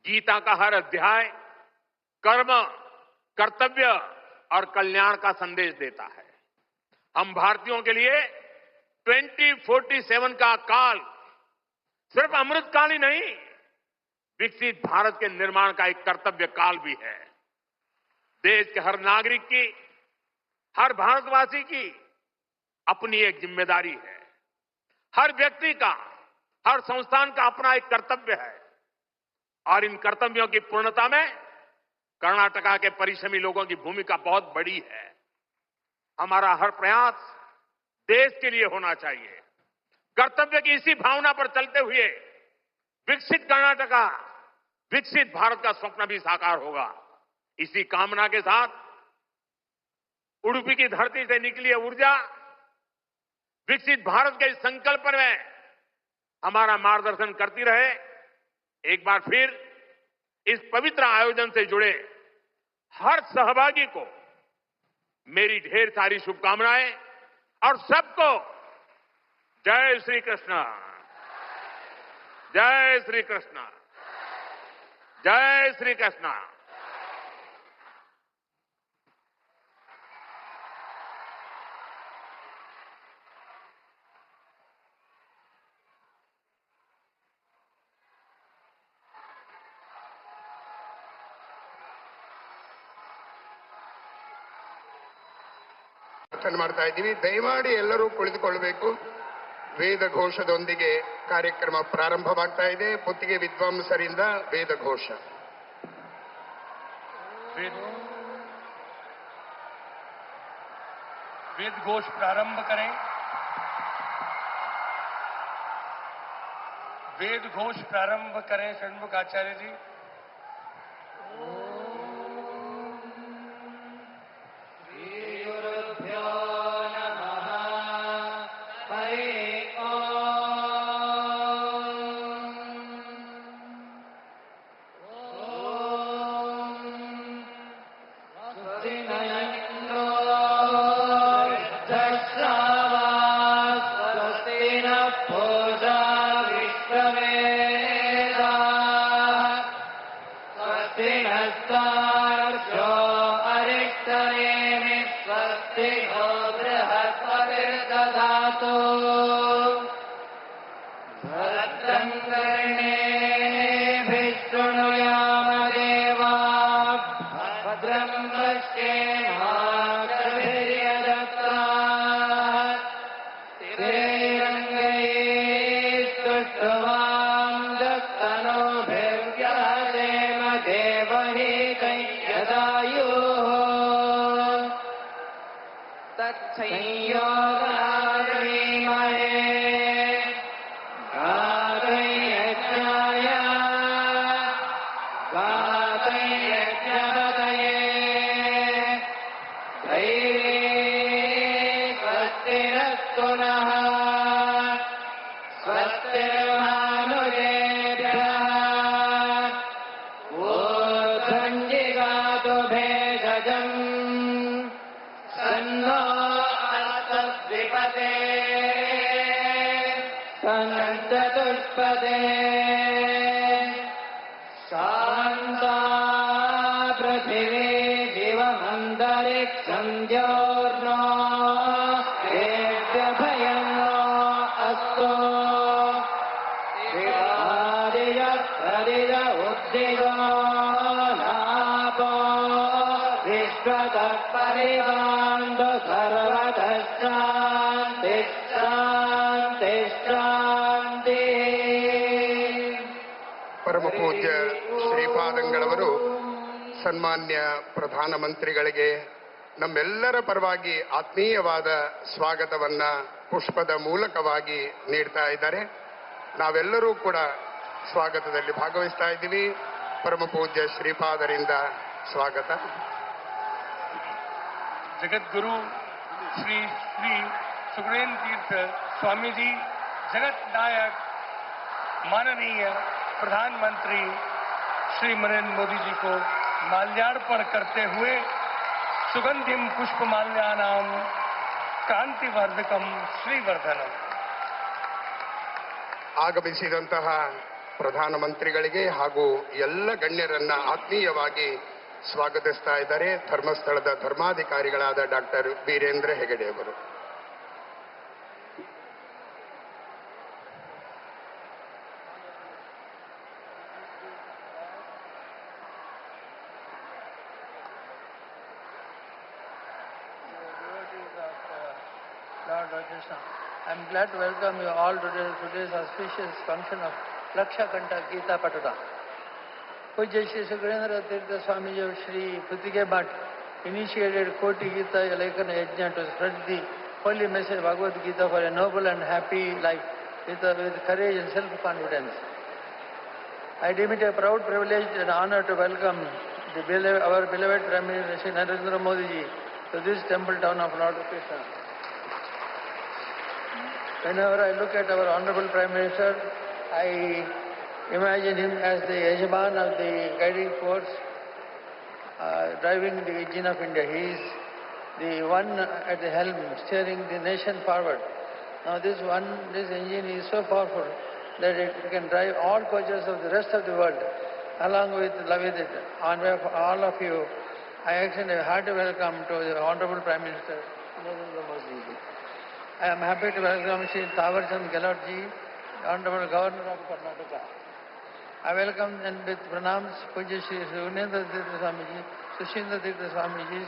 गीता का हर अध्याय कर्म, कर्तव्य और कल्याण का संदेश देता है। हम भारतीयों के लिए 2047 का काल सिर्फ अमृत काल ही नहीं, विकसित भारत के निर्माण का एक कर्तव्य काल भी है। देश के हर नागरिक की, हर भारतवासी की अपनी एक जिम्मेदारी है। हर व्यक्ति का, हर संस्थान का अपना एक कर्तव्य है और इन कर्तव्यों की पूर्णता में कर्नाटका के परिश्रमी लोगों की भूमिका बहुत बड़ी है। हमारा हर प्रयास देश के लिए होना चाहिए। कर्तव्य की इसी भावना पर चलते हुए विकसित कर्नाटका, विकसित भारत का स्वप्न भी साकार होगा। इसी कामना के साथ उडुपी की धरती से निकली ऊर्जा विकसित भारत के इस संकल्प में हमारा मार्गदर्शन करती रहे। एक बार फिर इस पवित्र आयोजन से जुड़े हर सहभागी को मेरी ढेर सारी शुभकामनाएं और सबको जय श्री कृष्ण, जय श्री कृष्ण, जय श्री कृष्ण।
ಮಾಡ್ತಾ ಇದ್ದೀವಿ. ದಯಮಾಡಿ ಎಲ್ಲರೂ ಕುಳಿತುಕೊಳ್ಳಬೇಕು. ವೇದ ಘೋಷದೊಂದಿಗೆ ಕಾರ್ಯಕ್ರಮ ಪ್ರಾರಂಭವಾಗ್ತಾ ಇದೆ. ಪುತ್ತಿಗೆ ವಿದ್ವಾಂಸರಿಂದ ವೇದ ಘೋಷ.
वेद घोष प्रारंभ करें। वेद घोष प्रारंभ करें षण्मुख आचार्य जी।
ಪರಮ ಪೂಜ್ಯ ಶ್ರೀಪಾದಂಗಳವರು ಸನ್ಮಾನ್ಯ ಪ್ರಧಾನಮಂತ್ರಿಗಳಿಗೆ ನಮ್ಮೆಲ್ಲರ ಪರವಾಗಿ ಆತ್ಮೀಯವಾದ ಸ್ವಾಗತವನ್ನ ಪುಷ್ಪದ ಮೂಲಕವಾಗಿ ನೀಡ್ತಾ ಇದ್ದಾರೆ. ನಾವೆಲ್ಲರೂ ಕೂಡ ಸ್ವಾಗತದಲ್ಲಿ ಭಾಗವಹಿಸ್ತಾ ಇದ್ದೀವಿ. ಪರಮ ಪೂಜ್ಯ ಶ್ರೀಪಾದರಿಂದ ಸ್ವಾಗತ.
जगतगुरु श्री श्री सुखदेव तीर्थ स्वामी जी, जगत नायक माननीय प्रधानमंत्री श्री नरेंद्र मोदी जी को माल्यार्पण करते हुए सुगंधिम पुष्पमाल्यानाम क्रांतिवर्धकम श्रीवर्धनम.
ಆಗಮಿಸಿದಂತಹ ಪ್ರಧಾನಮಂತ್ರಿಗಳಿಗೆ ಹಾಗೂ ಎಲ್ಲ ಗಣ್ಯರನ್ನ ಆತ್ಮೀಯವಾಗಿ ಸ್ವಾಗತಿಸ್ತಾ ಇದ್ದಾರೆ ಧರ್ಮಸ್ಥಳದ ಧರ್ಮಾಧಿಕಾರಿಗಳಾದ ಡಾಕ್ಟರ್ ವೀರೇಂದ್ರ ಹೆಗಡೆ ಅವರು.
I am glad to welcome you all to today's auspicious function of Lakshakanta Gita Patuta. Pujya Shri Sukhrendra Tirtha Swamiji of Shri Puttige Bhatt initiated Koti Gita Lekana Yajna to spread the holy message Bhagavad Gita for a noble and happy life with courage and self-confidence. I deem it a proud privilege and honor to welcome our beloved Prime Minister Shri Narendra Modi ji to this temple town of Lord Krishna. Whenever I look at our Honorable Prime Minister, I imagine him as the Yajman of the guiding force, driving the engine of India. He is the one at the helm, steering the nation forward. Now this engine is so powerful that it can drive all coaches of the rest of the world along with it. On behalf of all of you, I extend a hearty welcome to the Honorable Prime Minister Narendra Modi ji. I am happy to welcome Shri Tawarchand Gehlot ji, Honorable Governor of Karnataka. I welcome and with pranams Puja Shri Sunendra Tirtha Swami ji, Sushindra Tirtha Swami ji,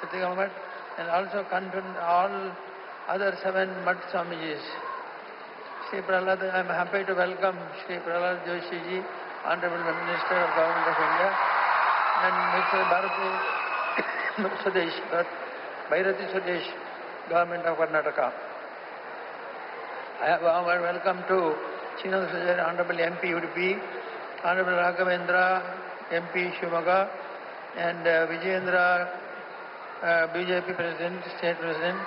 Pratigamat, and also confirm all other 7 Mat Swami jis. Shri Prahlad, I am happy to welcome Shri Prahlad Joshi ji, Honorable Minister of Government of India, and Mr. Bhairati Sudesh, Government of Karnataka. I have a warm welcome to Srinivasa Sujay, Honorable MP Udupi, Honorable Raghavendra, MP Shivamoga, and Vijayendra, BJP President, State President,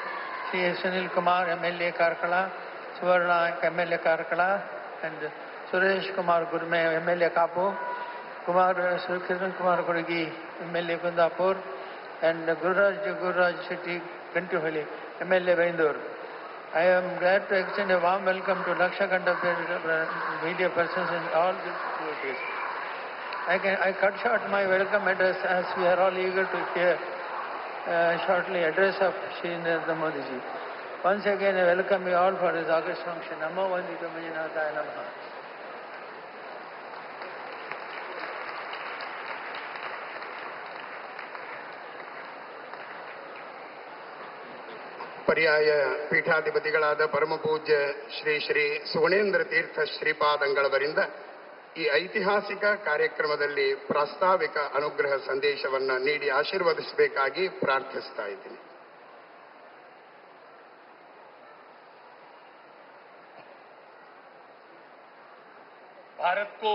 Shri Sunil Kumar, MLA Karkala, Suvarna, MLA Karkala, and Suresh Kumar Gurme, MLA Kapo, Kiran Kumar Kurigi, MLA Kundapur, and Gururaj Shetty Gantuhali, MLA Baindur. I am glad to extend a warm welcome to Lakshakanta media persons in all these places. I cut short my welcome address as we are all eager to hear shortly address of Shri Narendra Modi ji. Once again, I welcome you all for this August function. Namo Vandito Manjunathaya Namaha.
ಪರ್ಯಾಯ ಪೀಠಾಧಿಪತಿಗಳಾದ ಪರಮ ಪೂಜ್ಯ ಶ್ರೀ ಶ್ರೀ ಸುಗುಣೇಂದ್ರ ತೀರ್ಥ ಶ್ರೀಪಾದಂಗಳವರಿಂದ ಈ ಐತಿಹಾಸಿಕ ಕಾರ್ಯಕ್ರಮದಲ್ಲಿ ಪ್ರಾಸ್ತಾವಿಕ ಅನುಗ್ರಹ ಸಂದೇಶವನ್ನು ನೀಡಿ ಆಶೀರ್ವದಿಸಬೇಕಾಗಿ ಪ್ರಾರ್ಥಿಸ್ತಾ ಇದ್ದೀನಿ.
भारत को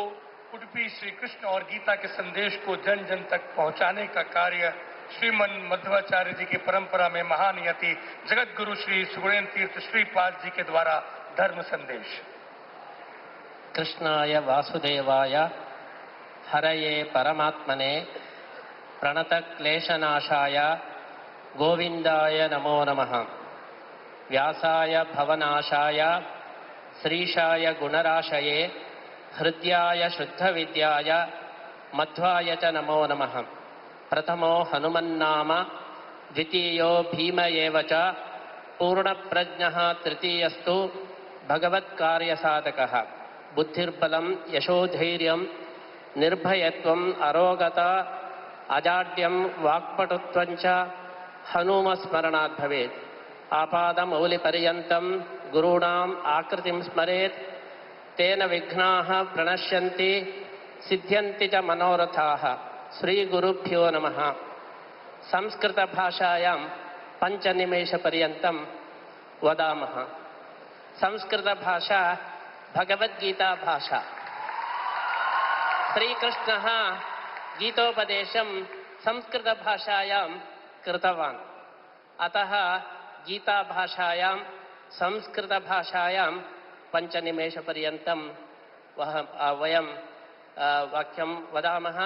उडुपी श्री कृष्ण और गीता के संदेश को जन जन तक पहुंचाने का कार्य श्रीमन मध्वाचार्य जी की परंपरा में महान यति जगत गुरु श्री सुगुणेन्द्र तीर्थ श्रीपाद जी के द्वारा धर्म संदेश।
कृष्णाय वासुदेवाय हरये परमात्मने प्रणतक्लेशनाशाय गोविंदाय नमो नमः। व्यासाय भवनाशाय श्रीशाय गुणराशये हृद्याय शुद्धविद्याय मध्वाय च नमो नमः। प्रथमो हनुमन्नाम द्वितीयो भीम एव च पूर्णप्रज्ञः तृतीयस्तु भगवत्कार्यसाधकः। बुद्धिर्बलं यशोधैर्यं निर्भयत्वम् अरोगता अजाड्यं वाक्पटुत्वं च हनुमस्मरणात् भवेत्। आपादमौलिपर्यन्तं गुरूणाम् आकृतिं स्मरेत् तेन विघ्नाः प्रणश्यन्ति सिद्ध्यन्ति च मनोरथाः। श्रीगुरुभ्यो नमः। संस्कृतभाषायां 5 निमेषपर्यन्तं वदामः। संस्कृतभाषा भगवद्गीता भाषा। श्रीकृष्णः गीतोपदेशं संस्कृतभाषायां कृतवान्। अतः गीताभाषायां संस्कृतभाषायां 5 निमेषपर्यन्तं वयं वाक्यं वदामः।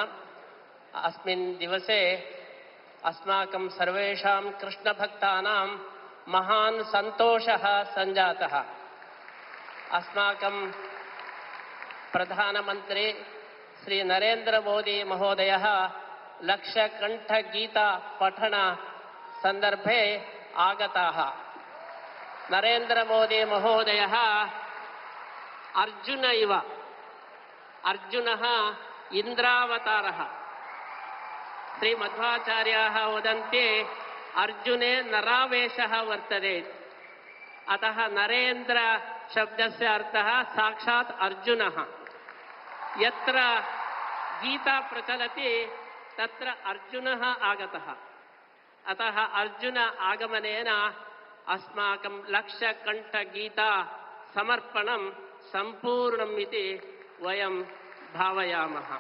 अस्मिन् दिवसे अस्माकं सर्वेषां कृष्णभक्तानां महान् सन्तोषः सञ्जातः। अस्माकं प्रधानमन्त्री श्री नरेन्द्र मोदी महोदयः लक्षकण्ठगीता पठन सन्दर्भे आगताः। नरेन्द्र मोदी महोदयः अर्जुन इव। अर्जुनः इन्द्रावतारः। श्रीमध्वाचार्याः वदन्ति अर्जुने नरावेशः वर्तते। अतः नरेन्द्र शब्दस्य अर्थः साक्षात् अर्जुनः। यत्र गीता प्रचलति तत्र अर्जुनः आगतः। अतः अर्जुन आगमनेन अस्माकं लक्षकण्ठगीता समर्पणं सम्पूर्णम् इति वयं भावयामः।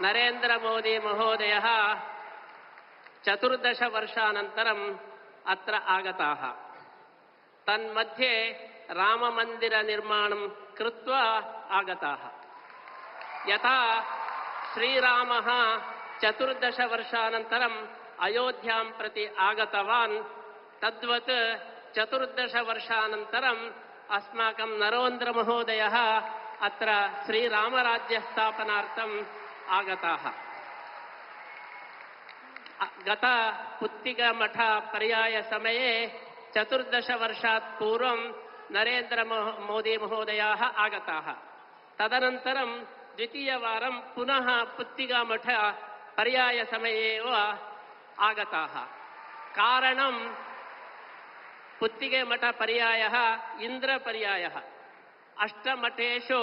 नरेंद्र मोदी महोदयः 14 वर्षानन्तरम् अत्र आगताः। तन्मध्ये राममन्दिरनिर्माणं कृत्वा आगताः। यथा श्रीरामः 14 वर्षानन्तरम् अयोध्यां प्रति आगतवान्, तद्वत् 14 वर्षानन्तरम् अस्माकं नरेंद्र महोदयः अत्र श्रीरामराज्यस्थापनार्थम् आगताः। गत पुत्तिगमठ पर्याय समये 14 वर्षात् पूर्वं नरेंद्र मोदी महोदयाः आगताः। तदनन्तरं द्वितीयवारं पुनः पुत्तिगमठ पर्याय समये एव आगताः। कारणं पुत्तिगमठ पर्यायः इन्द्रपर्यायः। अष्टमठेषु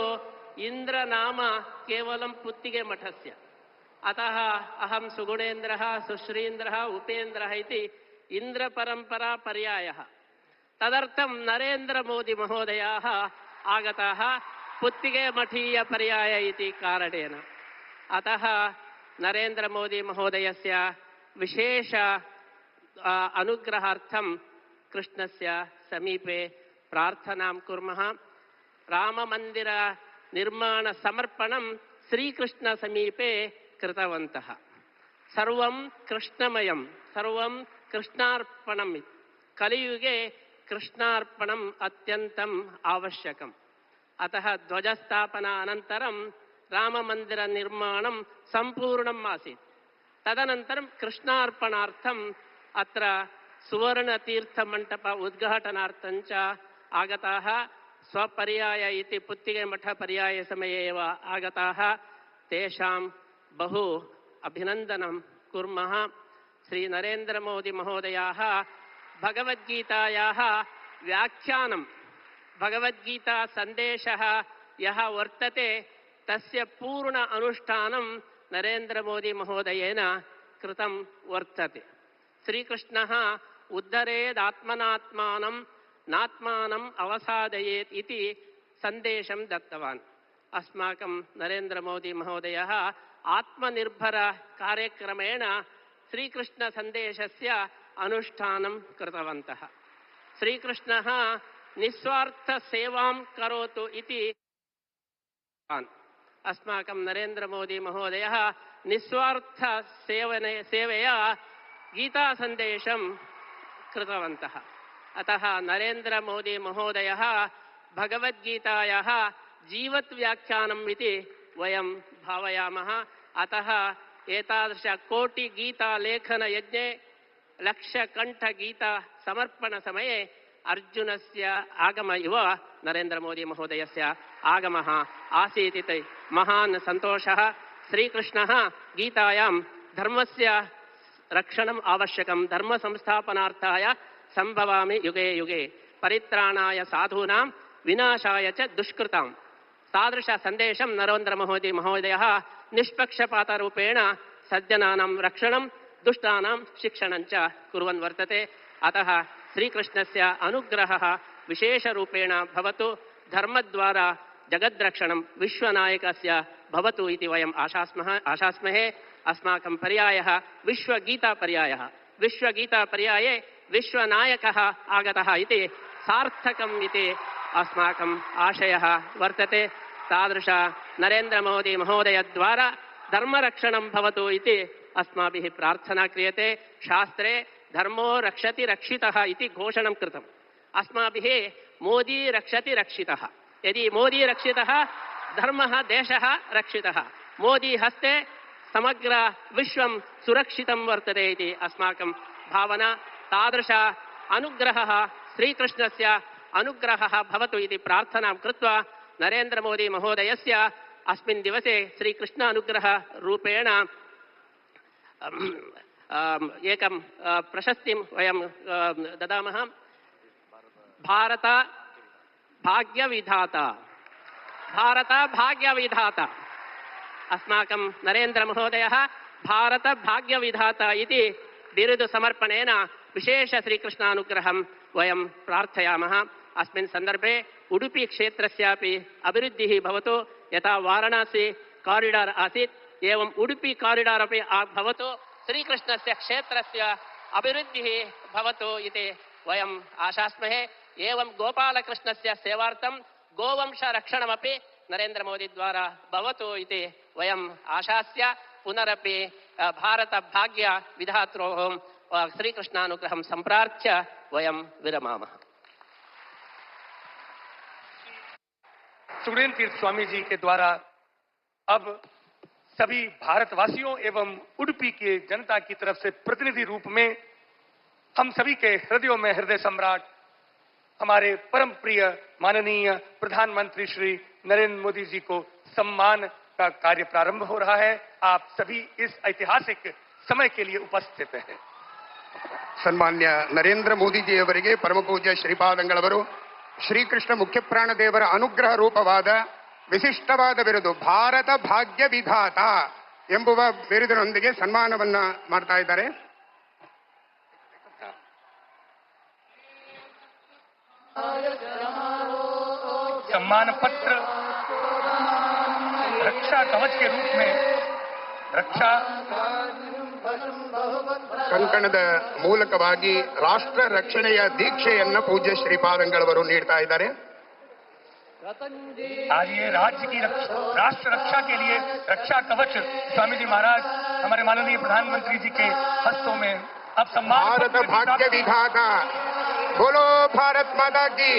इन्द्रनाम केवलं पुत्तिगमठस्य। अतः अहं सुगुणेन्द्रः, सुश्रीन्द्रः, उपेन्द्रः इति इन्द्रपरम्परा पर्यायः। तदर्थं नरेंद्र मोदी महोदयाः आगताः पुत्तिगमठीय पर्याय इति कारणेन। अतः नरेंद्र मोदी महोदयस्य विशेष अनुग्रहार्थं कृष्णस्य समीपे प्रार्थनां कुर्मः। राममन्दिर निर्माण समर्पणं श्रीकृष्ण समीपे कृतवन्तः। सर्वं कृष्णमयं, सर्वं कृष्णार्पणम्। कलियुगे कृष्णार्पणम् अत्यन्तम् आवश्यकम्। अतः ध्वजस्थापना अनन्तरं राममन्दिर निर्माणं सम्पूर्णम् आसीत्। तदनन्तरं कृष्णार्पणार्थम् अत्र सुवर्णतीर्थमण्डप उद्घाटनार्थं च आगताः। स्वपर्याय इति पुत्तिगमठ पर्याय समये एव आगताः। तेषां बहु अभिनन्दनं कुर्मः। श्री नरेंद्र मोदी महोदयाः भगवद्गीतायाः व्याख्यानं, भगवद्गीता सन्देशः यः वर्तते तस्य पूर्ण अनुष्ठानं नरेंद्र मोदी महोदयेन कृतं वर्तते। श्रीकृष्णः उद्धरेदात्मनात्मानं नात्मानम् अवसादयेत् इति सन्देशं दत्तवान्। अस्माकं नरेंद्र मोदी महोदयः आत्मनिर्भर कार्यक्रमेण श्रीकृष्ण सन्देशस्य अनुष्ठानं कृतवन्तः। श्रीकृष्णः निस्वार्थ सेवां करोतु इति अस्माकं नरेंद्र मोदी महोदयः निस्वार्थ सेवया गीता सन्देशं कृतवन्तः। अतः नरेंद्र मोदी महोदयः भगवद्गीतायाः जीवत् व्याख्यानम् इति वयं भावयामः। अतः एतादृश कोटि गीता लेखन यज्ञे लक्षकण्ठगीता समर्पण समये अर्जुनस्य आगम इव नरेंद्र मोदी महोदयस्य आगमः आसीत् इति महान् सन्तोषः। श्रीकृष्णः गीतायां धर्मस्य रक्षणम् आवश्यकं, धर्म संस्थापनार्थाय संभवामि युगे युगे, परित्राणाय साधूनां विनाशाय च दुष्कृतां। तादृश सन्देशं नरेंद्र मोदी महोदयः निष्पक्षपातरूपेण सज्जनानां रक्षणं, दुष्टानां शिक्षणं च कुर्वन् वर्तते। अतः श्रीकृष्णस्य अनुग्रहः विशेषरूपेण भवतु। धर्मद्वारा जगद्रक्षणं विश्वनायकस्य भवतु इति वयम् आशास्महे। अस्माकं पर्यायः विश्वगीतापर्यायः। विश्वगीतापर्याये विश्वनायकः आगतः इति सार्थकम् इति अस्माकम् आशयः वर्तते। तादृश नरेंद्र मोदी महोदयद्वारा धर्मरक्षणं भवतु इति अस्माभिः प्रार्थना क्रियते। शास्त्रे धर्मो रक्षति रक्षितः इति घोषणं कृतम्। अस्माभिः मोदी रक्षति रक्षितः। यदि मोदी रक्षितः, धर्मः देशः रक्षितः। मोदी हस्ते समग्र विश्वं सुरक्षितं वर्तते इति अस्माकं भावना। तादृश अनुग्रहः श्रीकृष्णस्य अनुग्रहः भवतु इति प्रार्थनां कृत्वा नरेंद्र मोदी महोदयस्य अस्मिन् दिवसे श्रीकृष्ण अनुग्रह रूपेण एकं प्रशस्तिं वयं ददामः। भारत भाग्यविधाता, भारत भाग्यविधाता। अस्माकं नरेंद्र महोदयः भारत भाग्यविधाता इति बिरुदु समर्पणेन विशेष श्रीकृष्णानुग्रहं वयं प्रार्थयामः। अस्मिन् सन्दर्भे उडुपी क्षेत्रस्यापि अभिवृद्धिः भवतु। यथा वाराणसी कारिडार् आसीत् एवं उडुपी कारिडार् अपि भवतु। श्रीकृष्णस्य क्षेत्रस्य अभिवृद्धिः भवतु इति वयम् आशास्महे। एवं गोपालकृष्णस्य सेवार्थं गोवंशरक्षणमपि नरेन्द्रमोदी द्वारा भवतु इति वयम् आशास्य। पुनरपि भारतभाग्य विधात्रोः श्रीकृष्णानुग्रहं सम्प्रार्थ्य वयं विरमामः।
सुगुणेन्द्र तीर्थ स्वामी जी के द्वारा अब सभी भारतवासियों एवं उडुपी के जनता की तरफ से प्रतिनिधि रूप में हम सभी के हृदयों में हृदय सम्राट हमारे परम प्रिय माननीय प्रधानमंत्री श्री नरेंद्र मोदी जी को सम्मान का कार्य प्रारंभ हो रहा है। आप सभी इस ऐतिहासिक समय के लिए उपस्थित हैं।
ಸನ್ಮಾನ್ಯ ನರೇಂದ್ರ ಮೋದಿಜಿಯವರಿಗೆ ಪರಮಪೂಜ್ಯ ಶ್ರೀಪಾದಂಗಳವರು ಶ್ರೀಕೃಷ್ಣ ಮುಖ್ಯಪ್ರಾಣದೇವರ ಅನುಗ್ರಹ ರೂಪವಾದ ವಿಶಿಷ್ಟವಾದ ಬಿರುದು ಭಾರತ ಭಾಗ್ಯ ವಿಧಾತ ಎಂಬುವ ಬಿರುದಿನೊಂದಿಗೆ ಸನ್ಮಾನವನ್ನ ಮಾಡ್ತಾ ಇದ್ದಾರೆ।
सम्मान पत्र रक्षा कवच के रूप में रक्षा
ಕಂಕಣದ ಮೂಲಕವಾಗಿ ರಾಷ್ಟ್ರ ರಕ್ಷಣೆಯ ದೀಕ್ಷೆಯನ್ನ ಪೂಜ್ಯ ಶ್ರೀಪಾದಂಗಳವರು ನೀಡ್ತಾ ಇದ್ದಾರೆ।
आज ये राज्य की राष्ट्र रक्षा के लिए रक्षा कवच स्वामी जी महाराज हमारे माननीय प्रधानमंत्री जी के हस्तों में अब सम्मान
ಭಾರತ ಭಾಗ್ಯ ವಿಧಾತ बोलो भारत माता की।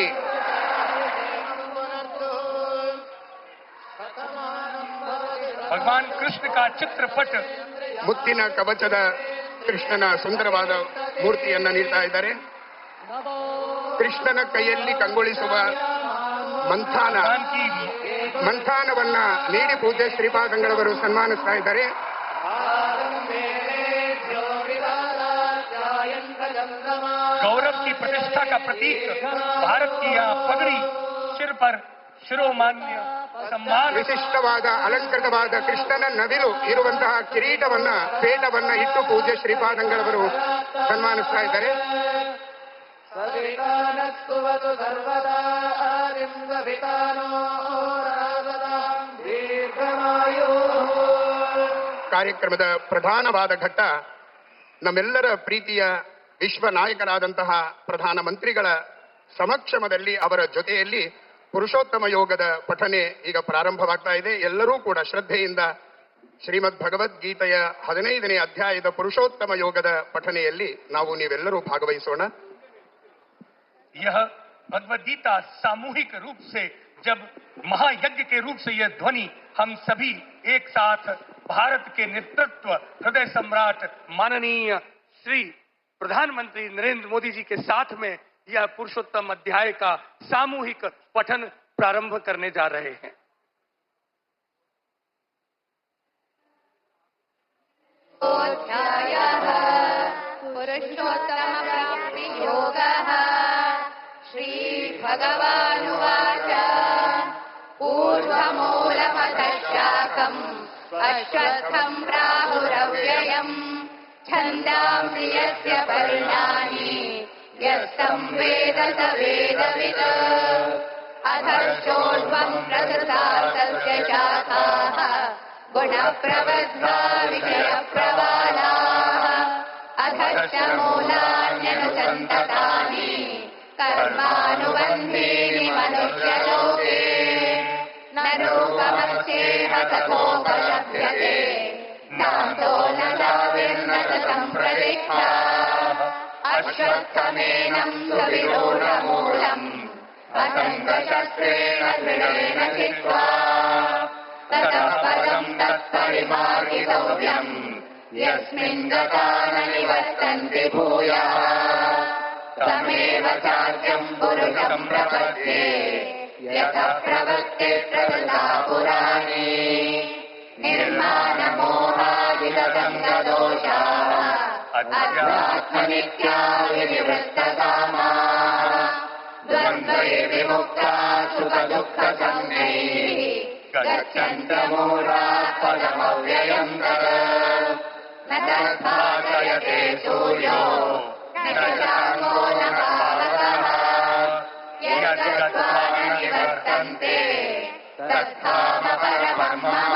भगवान कृष्ण का चित्रपट
ಮುತ್ತಿನ ಕವಚದ ಕೃಷ್ಣನ ಸುಂದರವಾದ ಮೂರ್ತಿಯನ್ನ ನೀಡ್ತಾ ಇದ್ದಾರೆ। ಕೃಷ್ಣನ ಕೈಯಲ್ಲಿ ಕಂಗೊಳಿಸುವ ಮಂಥಾನವನ್ನ ನೀಡಿ ಪೂಜ್ಯ ಶ್ರೀಪಾದಂಗಳವರು ಸನ್ಮಾನಿಸ್ತಾ ಇದ್ದಾರೆ।
गौरव की प्रतिष्ठा का प्रतीक भारत की यह पगड़ी सिर पर ಶಿರೋಮಾನ್ಯ सम्मान
ವಿಶಿಷ್ಟವಾದ ಅಲಂಕೃತವಾದ ಕೃಷ್ಣನ ನವಿಲು ಇರುವಂತಹ ಕಿರೀಟವನ್ನ ಪೇಟವನ್ನ ಇಟ್ಟು ಪೂಜ್ಯ ಶ್ರೀಪಾದಂಗಳವರು ಸನ್ಮಾನಿಸ್ತಾ ಇದ್ದಾರೆ। ಕಾರ್ಯಕ್ರಮದ ಪ್ರಧಾನವಾದ ಘಟ್ಟ ನಮ್ಮೆಲ್ಲರ ಪ್ರೀತಿಯ ವಿಶ್ವ ನಾಯಕರಾದಂತಹ ಪ್ರಧಾನಮಂತ್ರಿಗಳ ಸಮಕ್ಷಮದಲ್ಲಿ ಅವರ ಜೊತೆಯಲ್ಲಿ ಪುರುಷೋತ್ತಮ ಯೋಗದ ಪಠನೆ ಈಗ ಪ್ರಾರಂಭವಾಗ್ತಾ ಇದೆ। ಎಲ್ಲರೂ ಕೂಡ ಶ್ರದ್ಧೆಯಿಂದ ಶ್ರೀಮದ್ ಭಗವದ್ಗೀತೆಯ 15ನೇ ಅಧ್ಯಾಯದ ಪುರುಷೋತ್ತಮ ಯೋಗದ ಪಠನೆಯಲ್ಲಿ ನಾವು ನೀವೆಲ್ಲರೂ ಭಾಗವಹಿಸೋಣ।
यह भगवद गीता सामूहिक रूप से जब महायज्ञ के रूप से यह ध्वनि हम सभी एक साथ भारत के नेतृत्व हृदय सम्राट माननीय श्री प्रधानमंत्री नरेंद्र मोदी जी के साथ में यह पुरुषोत्तम अध्याय का सामूहिक पठन प्रारंभ करने जा रहे हैं।
पुरुषोत्तम प्राप्ति योगः श्री भगवानुवाच ऊर्ध्वमूलमधशाखम् अश्वत्थम् प्राहुरव्ययम् छन्दांसि यस्य पर्णानि यस्तं वेद स वेदवित् अधश्चोर्ध्वम् प्रसृतास्तस्य शाखाः गुणप्रवद्धा विषयप्रवालाः अधश्च मूलान्यनुसन्ततानि कर्मानुबन्धीनि मनुष्यलोके न रूपमस्येह तथोपलभ्यते नान्तो न दाविर्न च सम्प्रदिष्टा अश्वत्थमेनम् सुविरूढमूलम् असङ्गशस्त्रेण दृढेन चित्वा ततः पदम् तत्परिमार्गितव्यम् यस्मिन् गता न निवर्तन्ति भूयः तमेव चाद्यम् पुरुषम् प्रपद्ये यतः प्रवृत्ते प्रवृता पुराणे निर्माणमोहादिगतङ्गदोषाः अध्यात्मनित्या विनिवृत्तकामाः द्वन्द्वये विमुक्ता सुखदुःखसंज्ञैः गच्छन्तमूढाः पदमव्ययम् न तद्भासयते सूर्यो न चान्द्रो न पावकः प्रवर्तन्ते तत्धाम परमं मम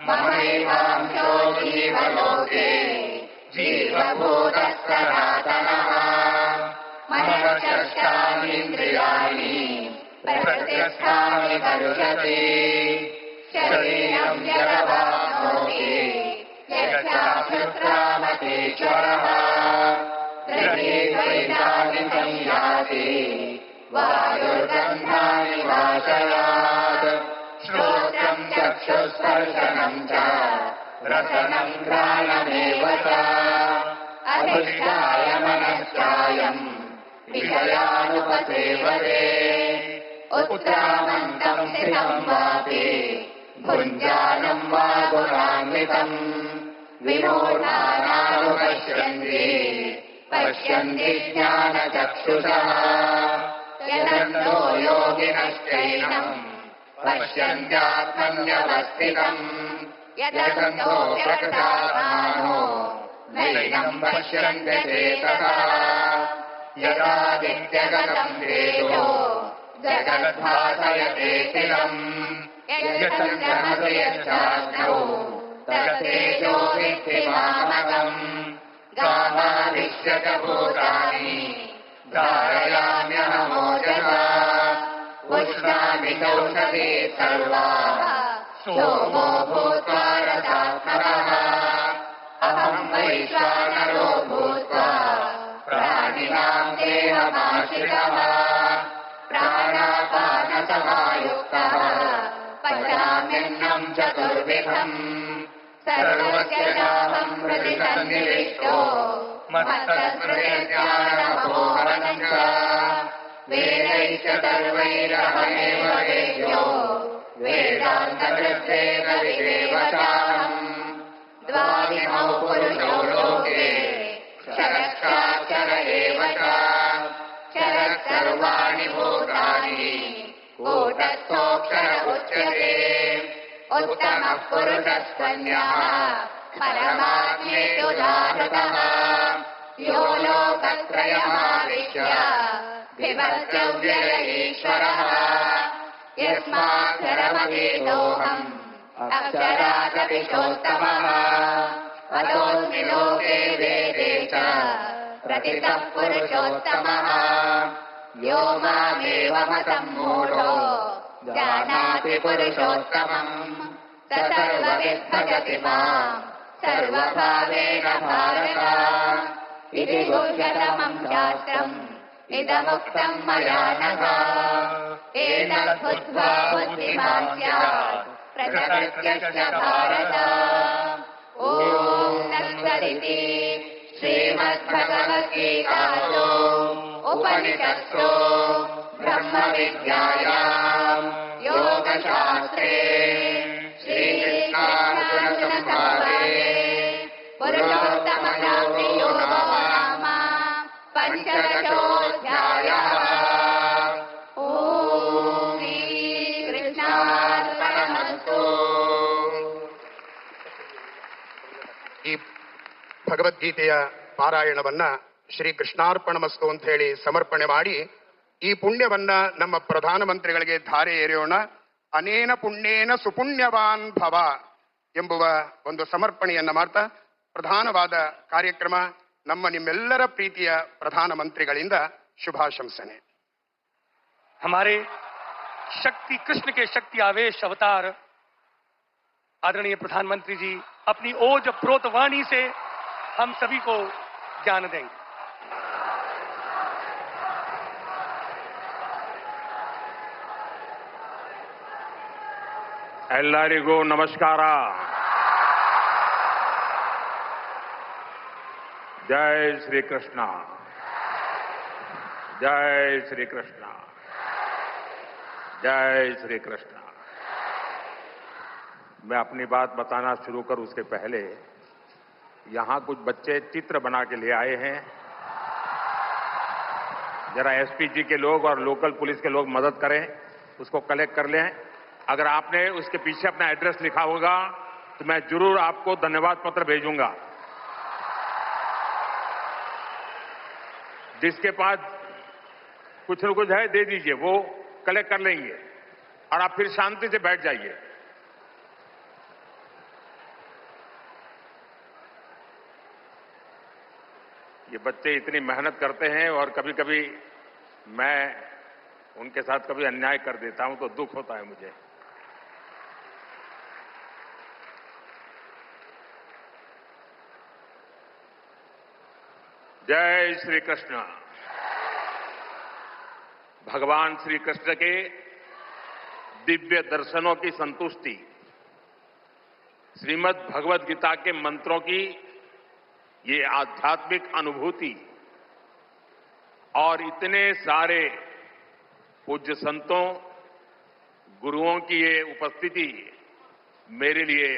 ममैवांशो जीवलोके जीवभूतः सनातनः मनश्चेष्टानीन्द्रियाणि प्रतिष्ठानि करुषति शरीरं यदवाप्नोति यच्चाप्युत्क्रामतीश्वरः गृहीत्वैतानि संयाति वायुर्गन्धानि वाशयात् श्रोत्रं चक्षुस्पर्शनं च रसनं घ्राणमेव च अधिष्ठाय मनश्चायं विषयानुपसेवते उत्क्रामन्तं स्थितं वापि भुञ्जानं वा गुणान्वितम् विमूढानानुपश्यन्ति पश्यन्ति ज्ञानचक्षुषः यदन्तो योगिनश्चैनं पश्यन्त्यात्मन्यवस्थितम् यदन्तो प्रकृतात्मानो नैनं पश्यन्ति चेतसः यदादित्यगतं तेजो जगद्भासयतेऽखिलम् यच्चन्द्रमसि यच्चाग्नौ तत्तेजो विद्धि मामकम् गामाविश्य च भूतानि धारयाम्यहमोजसा उष्णामि चौषधे सर्वाः सोमो भूत्वा रसात्मकः अहं वैश्वानरो भूत्वा प्राणिनां देहमाश्रितः प्राणापानसमायुक्तः पचाम्यन्नं चतुर्विधम् सर्वस्य चाहं हृदि सन्निविष्टो मत्तत्प्रज्ञानमपोहनं च वेदैश्च सर्वैरहमेव वेद्यो वेदान्तकृत्तेन विदेव चाहम् द्वाविमौ पुरुषौ लोके क्षरश्चाक्षर एव च क्षरः सर्वाणि भूतानि कूटस्थोऽक्षर उच्यते उत्तमः पुरुषस्त्वन्यः परमात्मेत्युदाहृतः यो लोकत्रयमाविश्य बिभर्त्यव्यय ईश्वरः यस्माक्षरमवेदोऽहम् अक्षरादपि चोत्तमः अतोऽस्मि लोके वेदे च प्रतितः पुरुषोत्तमः यो मामेवमसम्मूढो जानाति पुरुषोत्तमम् स सर्वविद् भजति माम् सर्वभावेन भारत इति गुह्यतमम् शास्त्रम् इदमुक्तम् मया नघ एतद्बुद्ध्वा बुद्धिमान् स्यात् प्रकृत्यश्च भारत ॐ तत्सदिति श्रीमद्भगवद्गीतासु उपनिषत्सु ब्रह्मविद्यायाम् योगशास्त्रे श्रीकृष्णार्जुनसंवादे पुरुषोत्तमयोगो नाम पञ्चदशोऽध्यायः। ॐ श्रीकृष्णार्पणमस्तु।
ಈ ಭಗವದ್ಗೀತೆಯ ಪಾರಾಯಣವನ್ನ ಶ್ರೀ ಕೃಷ್ಣಾರ್ಪಣಮಸ್ತು ಅಂತ ಹೇಳಿ ಸಮರ್ಪಣೆ ಮಾಡಿ ಈ ಪುಣ್ಯವನ್ನ ನಮ್ಮ ಪ್ರಧಾನಮಂತ್ರಿಗಳಿಗೆ ಧಾರೆ ಎರೆಯೋಣ. ಅನೇನ ಪುಣ್ಯೇನ ಸುಪುಣ್ಯವಾನ್ ಭವ ಎಂಬುವ ಒಂದು ಸಮರ್ಪಣೆಯನ್ನ ಮಾಡ್ತಾ ಪ್ರಧಾನವಾದ ಕಾರ್ಯಕ್ರಮ ನಮ್ಮ ನಿಮ್ಮೆಲ್ಲರ ಪ್ರೀತಿಯ ಪ್ರಧಾನಮಂತ್ರಿಗಳಿಂದ ಶುಭಾಶಂಸನೆ.
हमारे शक्ति कृष्ण के शक्ति आवेश अवतार आदरणीय प्रधानमंत्री जी अपनी ओज प्रोत वाणी से हम सभी को ज्ञान देंगे.
ಎಲ್ಲರಿಗೂ ನಮಸ್ಕಾರ. जय श्री कृष्ण, जय श्री कृष्ण, जय श्री कृष्ण. मैं अपनी बात बताना शुरू करूं उसके पहले यहां कुछ बच्चे चित्र बना के ले आए हैं. जरा एसपीजी के लोग और लोकल पुलिस के लोग मदद करें, उसको कलेक्ट कर लें. अगर आपने उसके पीछे अपना एड्रेस लिखा होगा तो मैं जरूर आपको धन्यवाद पत्र भेजूंगा. जिसके पास कुछ न कुछ है दे दीजिए. वो कलेक्ट कर लेंगे और आप फिर शांति से बैठ जाइए। ये बच्चे इतनी मेहनत करते हैं और कभी कभी मैं उनके साथ कभी अन्याय कर देता हूं तो दुख होता है मुझे। जय श्री कृष्ण। भगवान श्री कृष्ण के दिव्य दर्शनों की संतुष्टि, श्रीमद् भगवद गीता के मंत्रों की ये आध्यात्मिक अनुभूति और इतने सारे पूज्य संतों, गुरुओं की ये उपस्थिति मेरे लिए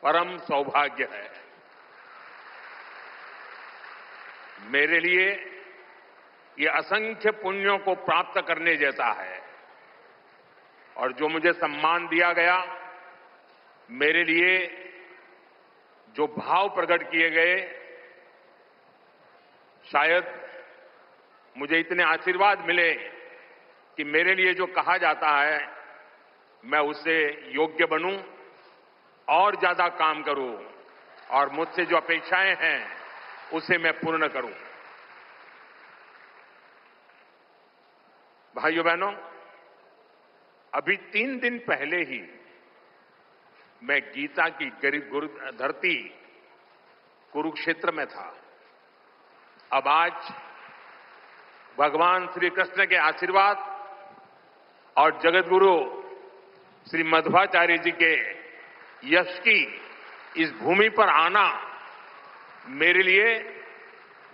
परम सौभाग्य है। मेरे लिए ये असंख्य पुण्यों को प्राप्त करने जैसा है और जो मुझे सम्मान दिया गया, मेरे लिए जो भाव प्रकट किए गए, शायद मुझे इतने आशीर्वाद मिले कि मेरे लिए जो कहा जाता है मैं उससे योग्य बनूं और ज्यादा काम करूं और मुझसे जो अपेक्षाएं हैं उसे मैं पूर्ण करूं। भाइयों बहनों, अभी 3 दिन पहले ही मैं गीता की धरती कुरुक्षेत्र में था। अब आज भगवान श्री कृष्ण के आशीर्वाद और जगत गुरु श्री मध्वाचार्य जी के यश की इस भूमि पर आना मेरे लिए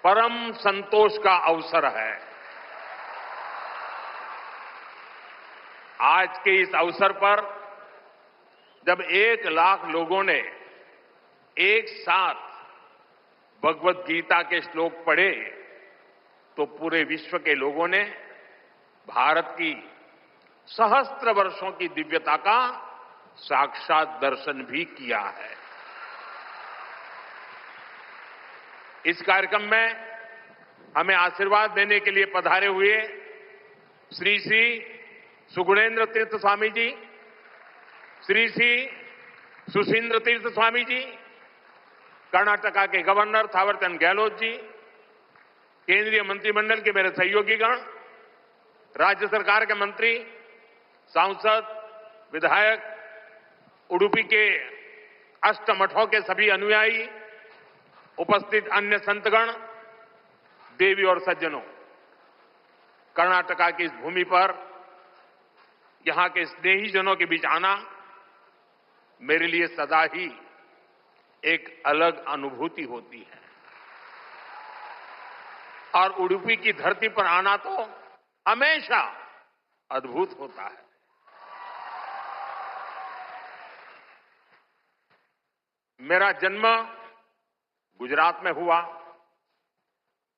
परम संतोष का अवसर है। आज के इस अवसर पर जब 1 लाख लोगों ने एक साथ भगवद गीता के श्लोक पढ़े तो पूरे विश्व के लोगों ने भारत की सहस्त्र वर्षों की दिव्यता का साक्षात दर्शन भी किया है। इस कार्यक्रम में हमें आशीर्वाद देने के लिए पधारे हुए श्री श्री सुगुणेन्द्र तीर्थ स्वामी जी, श्री श्री सुशींद्र तीर्थ स्वामी जी, कर्नाटका के गवर्नर थावरचंद गहलोत जी, केंद्रीय मंत्रिमंडल के मेरे सहयोगीगण, राज्य सरकार के मंत्री, सांसद, विधायक, उडुपी के अष्टमठों के सभी अनुयायी, उपस्थित अन्य संतगण, देवी और सज्जनों, कर्नाटका की इस भूमि पर यहां के स्नेहीजनों के बीच आना मेरे लिए सदा ही एक अलग अनुभूति होती है और उडुपी की धरती पर आना तो हमेशा अद्भुत होता है। मेरा जन्म गुजरात में हुआ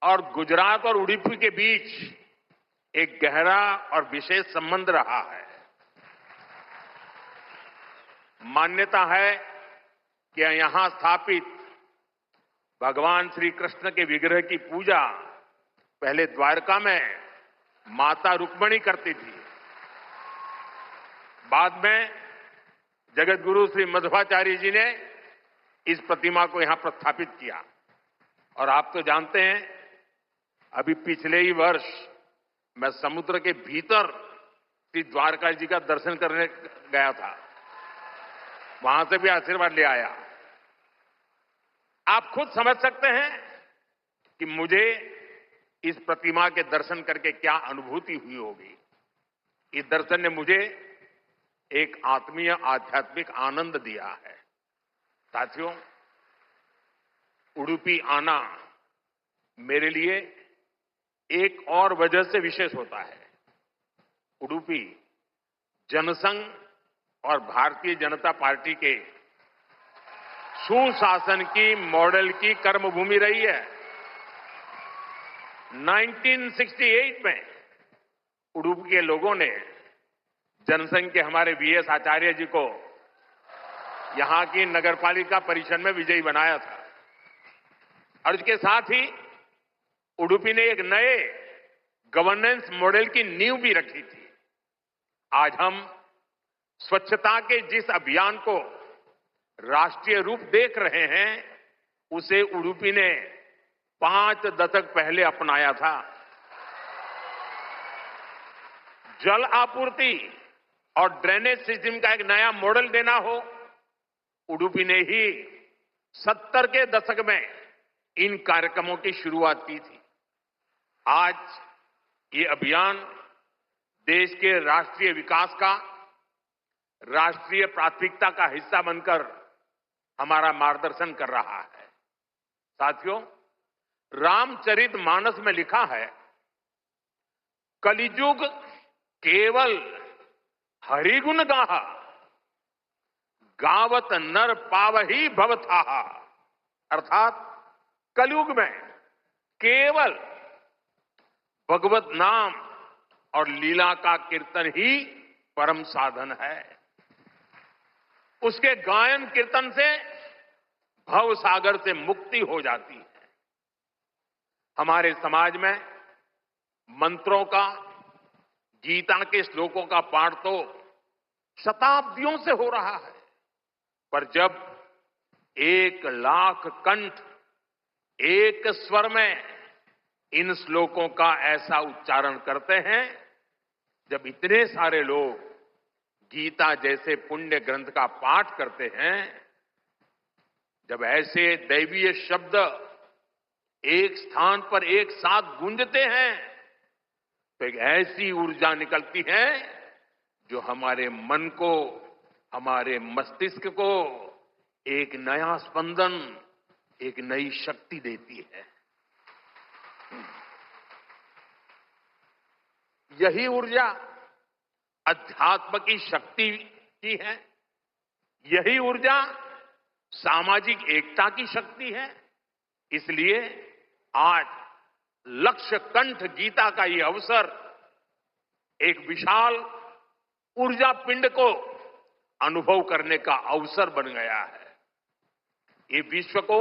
और गुजरात और उडुपी के बीच एक गहरा और विशेष संबंध रहा है। मान्यता है कि यहां स्थापित भगवान श्री कृष्ण के विग्रह की पूजा पहले द्वारका में माता रुक्मिणी करती थी। बाद में जगत गुरु श्री मध्वाचार्य जी ने इस प्रतिमा को यहां प्रस्थापित किया और आप तो जानते हैं, अभी पिछले ही वर्ष मैं समुद्र के भीतर श्री द्वारका जी का दर्शन करने गया था, वहां से भी आशीर्वाद ले आया। आप खुद समझ सकते हैं कि मुझे इस प्रतिमा के दर्शन करके क्या अनुभूति हुई होगी। इस दर्शन ने मुझे एक आत्मीय आध्यात्मिक आनंद दिया है। साथियों, उडुपी आना मेरे लिए एक और वजह से विशेष होता है। उडुपी जनसंघ और भारतीय जनता पार्टी के सुशासन की मॉडल की कर्मभूमि रही है। 1968 में उडुपी के लोगों ने जनसंघ के हमारे वीएस आचार्य जी को यहां की नगरपालिका परिषद में विजयी बनाया था और इसके साथ ही उडुपी ने एक नए गवर्नेंस मॉडल की नींव भी रखी थी। आज हम स्वच्छता के जिस अभियान को राष्ट्रीय रूप देख रहे हैं, उसे उडुपी ने 5 दशक पहले अपनाया था। जल आपूर्ति और ड्रेनेज सिस्टम का एक नया मॉडल देना हो, उडुपी ने ही 70 के दशक में इन कार्यक्रमों की शुरुआत की थी। आज ये अभियान देश के राष्ट्रीय विकास का राष्ट्रीय प्राथमिकता का हिस्सा बनकर हमारा मार्गदर्शन कर रहा है। साथियों, रामचरितमानस में लिखा है, कलिजुग केवल हरिगुण गाहा, गावत नर पावही भवथाहा। अर्थात कलयुग में केवल भगवत नाम और लीला का कीर्तन ही परम साधन है। उसके गायन कीर्तन से भव सागर से मुक्ति हो जाती है। हमारे समाज में मंत्रों का, गीता के श्लोकों का पाठ तो शताब्दियों से हो रहा है, पर जब 1 लाख कंठ एक स्वर में इन श्लोकों का ऐसा उच्चारण करते हैं, जब इतने सारे लोग गीता जैसे पुण्य ग्रंथ का पाठ करते हैं, जब ऐसे दैवीय शब्द एक स्थान पर एक साथ गूंजते हैं, तो एक ऐसी ऊर्जा निकलती है जो हमारे मन को, हमारे मस्तिष्क को एक नया स्पंदन, एक नई शक्ति देती है। यही ऊर्जा अध्यात्म की शक्ति की है। यही ऊर्जा सामाजिक एकता की शक्ति है। इसलिए आज लक्ष्य कंठ गीता का ये अवसर एक विशाल ऊर्जा पिंड को अनुभव करने का अवसर बन गया है। ये विश्व को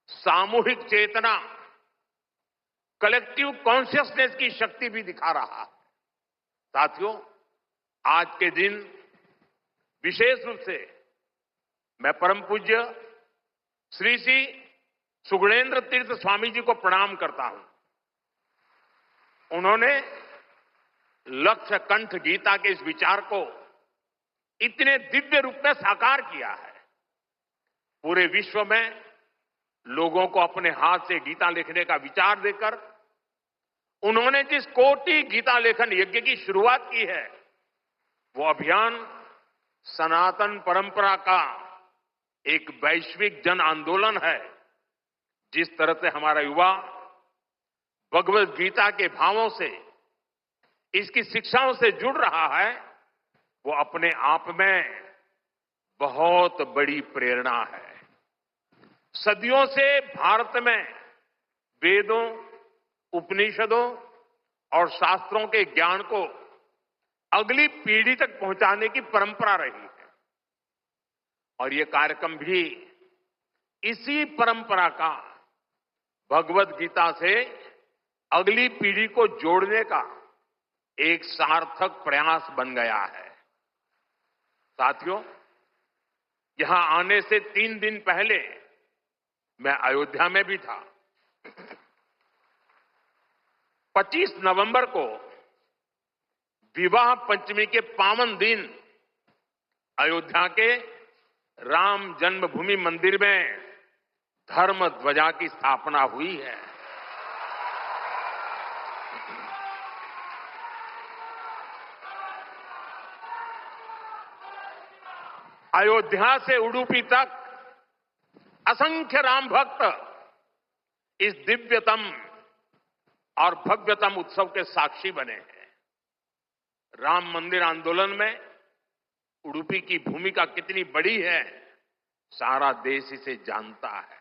सामूहिक चेतना, कलेक्टिव कॉन्शियसनेस की शक्ति भी दिखा रहा है। साथियों, आज के दिन विशेष रूप से मैं परम पूज्य श्री श्री सुगुणेंद्र तीर्थ स्वामी जी को प्रणाम करता हूं। उन्होंने लक्ष्य कंठ गीता के इस विचार को इतने दिव्य रूप में साकार किया है। पूरे विश्व में लोगों को अपने हाथ से गीता लिखने का विचार देकर उन्होंने जिस कोटि गीता लेखन यज्ञ की शुरुआत की है, वो अभियान सनातन परंपरा का एक वैश्विक जन आंदोलन है। जिस तरह से हमारा युवा भगवत गीता के भावों से, इसकी शिक्षाओं से जुड़ रहा है, वो अपने आप में बहुत बड़ी प्रेरणा है। सदियों से भारत में वेदों, उपनिषदों और शास्त्रों के ज्ञान को अगली पीढ़ी तक पहुंचाने की परंपरा रही है, और ये कार्यक्रम भी इसी परंपरा का, भगवत गीता से अगली पीढ़ी को जोड़ने का एक सार्थक प्रयास बन गया है। साथियों, यहां आने से 3 दिन पहले मैं अयोध्या में भी था। 25 नवंबर को विवाह पंचमी के पावन दिन अयोध्या के राम जन्मभूमि मंदिर में धर्म ध्वजा की स्थापना हुई है। अयोध्या से उडुपी तक असंख्य राम भक्त इस दिव्यतम और भव्यतम उत्सव के साक्षी बने हैं। राम मंदिर आंदोलन में उडुपी की भूमिका कितनी बड़ी है, सारा देश इसे जानता है।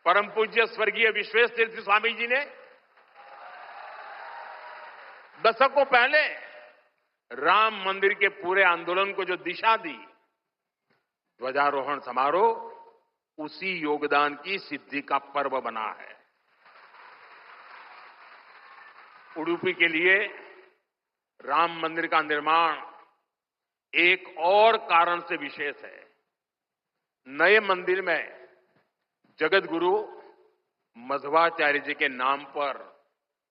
परम पूज्य स्वर्गीय विश्वेश तीर्थ स्वामी जी ने दशकों पहले राम मंदिर के पूरे आंदोलन को जो दिशा दी, ध्वजारोहण समारोह उसी योगदान की सिद्धि का पर्व बना है। उडुपी के लिए राम मंदिर का निर्माण एक और कारण से विशेष है। नए मंदिर में जगत गुरु मध्वाचार्य जी के नाम पर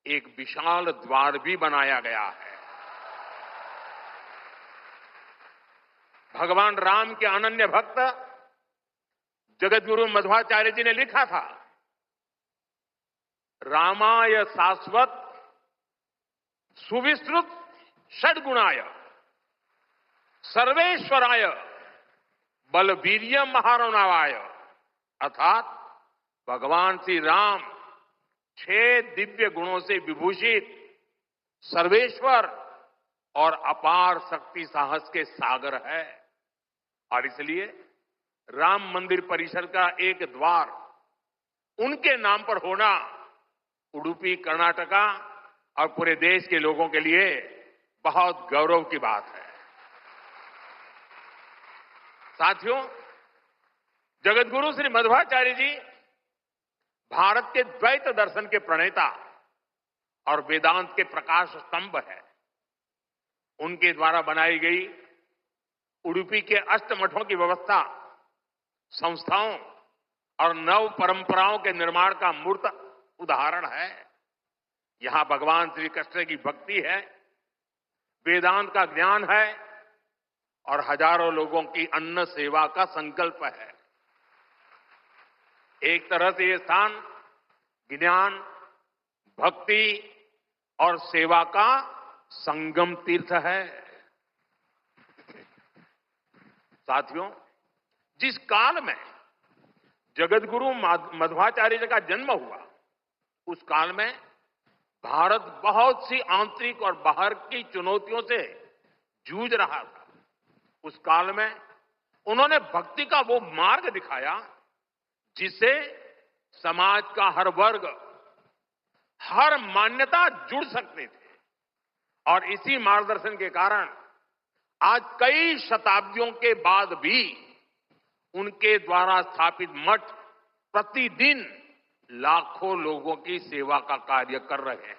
एक विशाल द्वार भी बनाया गया है। भगवान राम के अनन्य भक्त जगत गुरु मध्वाचार्य जी ने लिखा था, रामाय शाश्वत सुविस्तृत षड्गुणाय सर्वेश्वराय बलवीर्य महारणावाय, अर्थात भगवान श्री राम 6 दिव्य गुणों से विभूषित सर्वेश्वर और अपार शक्ति साहस के सागर है। और इसलिए राम मंदिर परिसर का एक द्वार उनके नाम पर होना उडुपी, कर्नाटका और पूरे देश के लोगों के लिए बहुत गौरव की बात है। साथियों, जगत गुरु श्री मध्वाचार्य जी भारत के द्वैत दर्शन के प्रणेता और वेदांत के प्रकाश स्तंभ है। उनके द्वारा बनाई गई उडुपी के अष्टमठों की व्यवस्था संस्थाओं और नव परंपराओं के निर्माण का मूर्त उदाहरण है। यहां भगवान श्री कृष्ण की भक्ति है, वेदांत का ज्ञान है और हजारों लोगों की अन्न सेवा का संकल्प है। एक तरह से ये स्थान ज्ञान, भक्ति और सेवा का संगम तीर्थ है। साथियों, जिस काल में जगत गुरु मध्वाचार्य जी का जन्म हुआ, उस काल में भारत बहुत सी आंतरिक और बाहर की चुनौतियों से जूझ रहा था। उस काल में उन्होंने भक्ति का वो मार्ग दिखाया जिससे समाज का हर वर्ग, हर मान्यता जुड़ सकते थे। और इसी मार्गदर्शन के कारण आज कई शताब्दियों के बाद भी उनके द्वारा स्थापित मठ प्रतिदिन लाखों लोगों की सेवा का कार्य कर रहे हैं।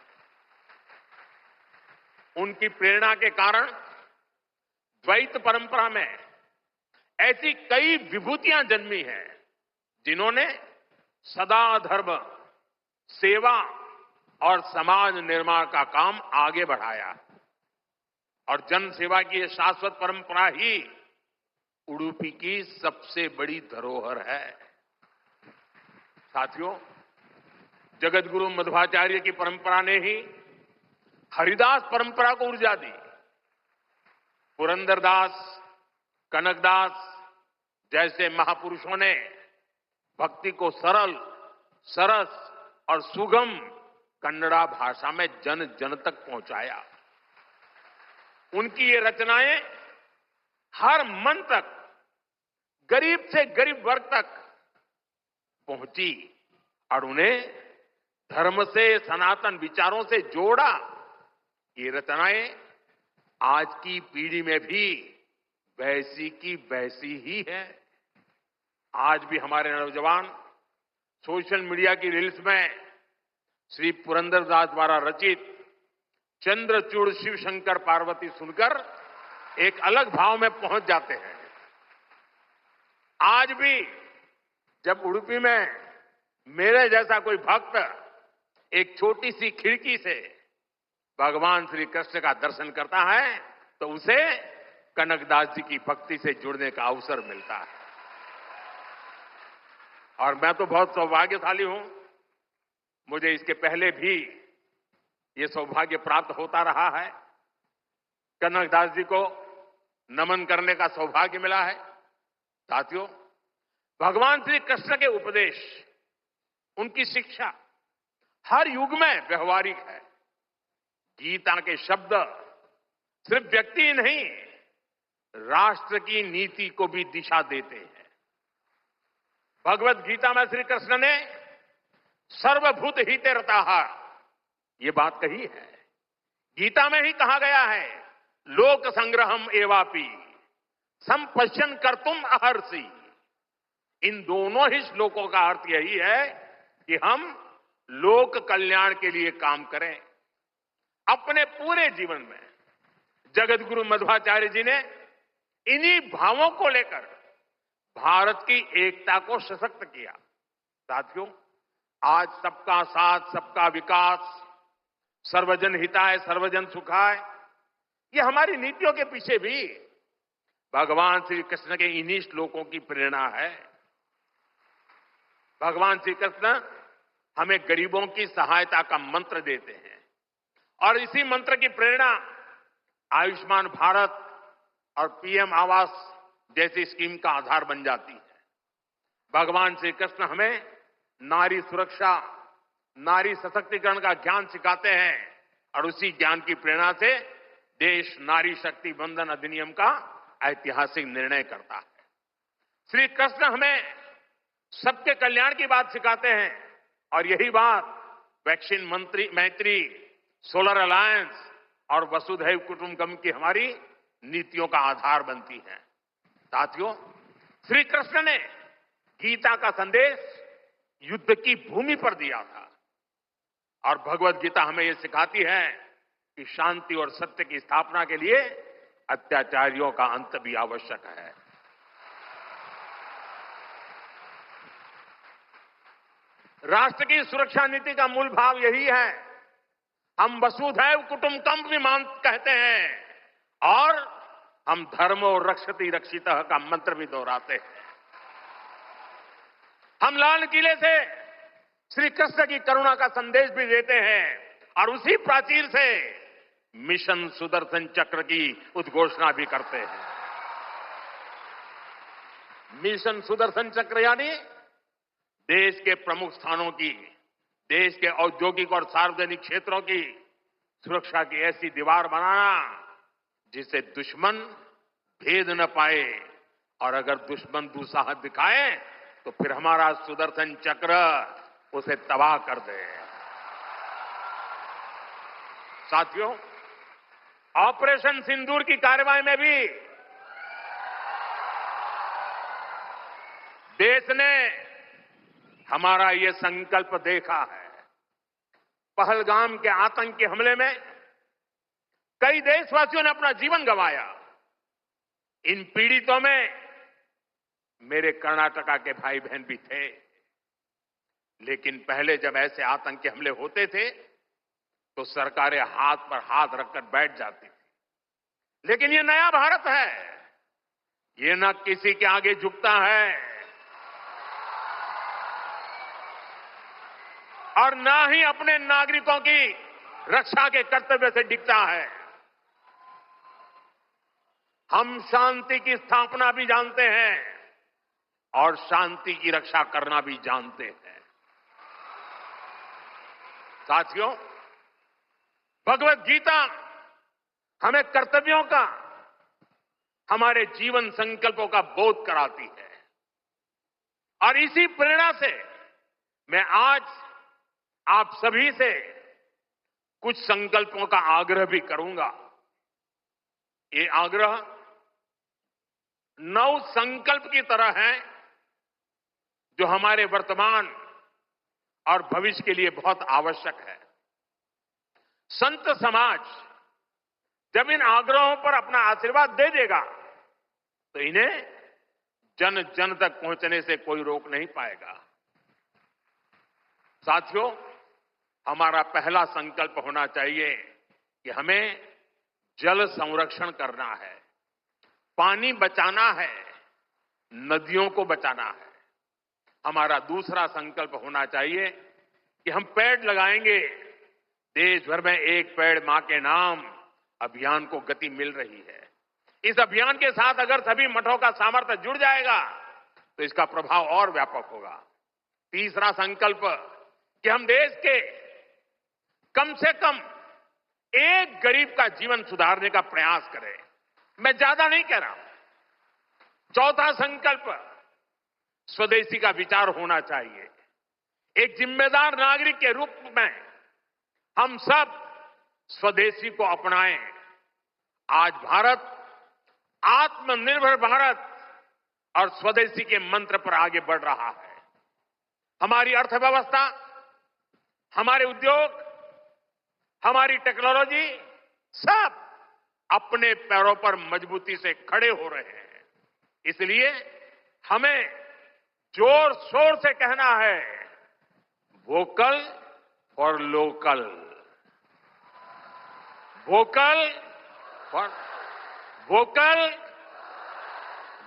उनकी प्रेरणा के कारण द्वैत परंपरा में ऐसी कई विभूतियां जन्मी हैं जिन्होंने सदा धर्म, सेवा और समाज निर्माण का काम आगे बढ़ाया। और जन सेवा की यह शाश्वत परंपरा ही उडुपी की सबसे बड़ी धरोहर है। साथियों, जगत गुरु मध्वाचार्य की परंपरा ने ही हरिदास परंपरा को ऊर्जा दी। पुरंदरदास, कनकदास जैसे महापुरुषों ने भक्ति को सरल, सरस और सुगम कन्नड़ा भाषा में जन जन तक पहुंचाया। उनकी ये रचनाएं हर मन तक, गरीब से गरीब वर्ग तक पहुंची और उन्हें धर्म से, सनातन विचारों से जोड़ा। ये रचनाएं आज की पीढ़ी में भी वैसी की वैसी ही है। आज भी हमारे नौजवान सोशल मीडिया की रील्स में श्री पुरंदरदास द्वारा रचित चंद्रचूड़ शिव शंकर पार्वती सुनकर एक अलग भाव में पहुंच जाते हैं। आज भी जब उडुपी में मेरे जैसा कोई भक्त एक छोटी सी खिड़की से भगवान श्री कृष्ण का दर्शन करता है तो उसे कनकदास जी की भक्ति से जुड़ने का अवसर मिलता है। और मैं तो बहुत सौभाग्यशाली हूं, मुझे इसके पहले भी ये सौभाग्य प्राप्त होता रहा है। कनकदास जी को नमन करने का सौभाग्य मिला है। साथियों, भगवान श्री कृष्ण के उपदेश, उनकी शिक्षा हर युग में व्यवहारिक है। गीता के शब्द सिर्फ व्यक्ति नहीं, राष्ट्र की नीति को भी दिशा देते हैं। भगवत गीता में श्री कृष्ण ने सर्वभूत हिते रताः ये बात कही है। गीता में ही कहा गया है, लोक संग्रहम एवापि संपश्यन कर्तुम अहर्षि। इन दोनों ही श्लोकों का अर्थ यही है कि हम लोक कल्याण के लिए काम करें। अपने पूरे जीवन में जगतगुरु मध्वाचार्य जी ने इन्हीं भावों को लेकर भारत की एकता को सशक्त किया। साथियों, आज सबका साथ, सबका विकास, सर्वजन हिताय, सर्वजन सुखाय, ये हमारी नीतियों के पीछे भी भगवान श्री कृष्ण के इन्हीं श्लोकों की प्रेरणा है। भगवान श्री कृष्ण हमें गरीबों की सहायता का मंत्र देते हैं और इसी मंत्र की प्रेरणा आयुष्मान भारत और पीएम आवास जैसी स्कीम का आधार बन जाती है। भगवान श्री कृष्ण हमें नारी सुरक्षा, नारी सशक्तिकरण का ज्ञान सिखाते हैं और उसी ज्ञान की प्रेरणा से देश नारी शक्ति बंधन अधिनियम का ऐतिहासिक निर्णय करता है। श्री कृष्ण हमें सबके कल्याण की बात सिखाते हैं और यही बात वैक्सीन मैत्री, सोलर अलायंस और वसुधैव कुटुंबकम की हमारी नीतियों का आधार बनती है। साथियों, श्री कृष्ण ने गीता का संदेश युद्ध की भूमि पर दिया था और भगवत गीता हमें यह सिखाती है कि शांति और सत्य की स्थापना के लिए अत्याचारियों का अंत भी आवश्यक है। राष्ट्र की सुरक्षा नीति का मूल भाव यही है। हम वसुधैव कुटुंबकम भी कहते हैं और हम धर्मो रक्षति रक्षितः का मंत्र भी दोहराते हैं। हम लाल किले से श्री कृष्ण की करुणा का संदेश भी देते हैं और उसी प्राचीर से मिशन सुदर्शन चक्र की उद्घोषणा भी करते हैं। मिशन सुदर्शन चक्र यानी देश के प्रमुख स्थानों की, देश के औद्योगिक और सार्वजनिक क्षेत्रों की सुरक्षा की ऐसी दीवार बनाना जिसे दुश्मन भेद न पाए और अगर दुश्मन दुस्साहस दिखाए तो फिर हमारा सुदर्शन चक्र उसे तबाह कर दे। साथियों, ऑपरेशन सिंदूर की कार्रवाई में भी देश ने हमारा ये संकल्प देखा है। पहलगाम के आतंकी हमले में कई देशवासियों ने अपना जीवन गंवाया। इन पीड़ितों में मेरे कर्नाटका के भाई बहन भी थे। लेकिन पहले जब ऐसे आतंकी हमले होते थे तो सरकारें हाथ पर हाथ रखकर बैठ जाती थी। लेकिन ये नया भारत है, ये न किसी के आगे झुकता है और न ही अपने नागरिकों की रक्षा के कर्तव्य से डिगता है। हम शांति की स्थापना भी जानते हैं और शांति की रक्षा करना भी जानते हैं। साथियों, भगवत गीता हमें कर्तव्यों का, हमारे जीवन संकल्पों का बोध कराती है और इसी प्रेरणा से मैं आज आप सभी से कुछ संकल्पों का आग्रह भी करूंगा। ये आग्रह नव संकल्प की तरह है जो हमारे वर्तमान और भविष्य के लिए बहुत आवश्यक है। संत समाज जब इन आग्रहों पर अपना आशीर्वाद दे देगा तो इन्हें जन जन तक पहुंचने से कोई रोक नहीं पाएगा। साथियों, हमारा पहला संकल्प होना चाहिए कि हमें जल संरक्षण करना है, पानी बचाना है, नदियों को बचाना है। हमारा दूसरा संकल्प होना चाहिए कि हम पेड़ लगाएंगे। देश भर में एक पेड़ मां के नाम अभियान को गति मिल रही है। इस अभियान के साथ अगर सभी मठों का सामर्थ्य जुड़ जाएगा तो इसका प्रभाव और व्यापक होगा। तीसरा संकल्प कि हम देश के कम से कम एक गरीब का जीवन सुधारने का प्रयास करें। मैं ज्यादा नहीं कह रहा। चौथा संकल्प, स्वदेशी का विचार होना चाहिए। एक जिम्मेदार नागरिक के रूप में हम सब स्वदेशी को अपनाएं। आज भारत आत्मनिर्भर भारत और स्वदेशी के मंत्र पर आगे बढ़ रहा है। हमारी अर्थव्यवस्था, हमारे उद्योग, हमारी टेक्नोलॉजी सब अपने पैरों पर मजबूती से खड़े हो रहे हैं। इसलिए हमें जोर शोर से कहना है, vocal for local, vocal for vocal,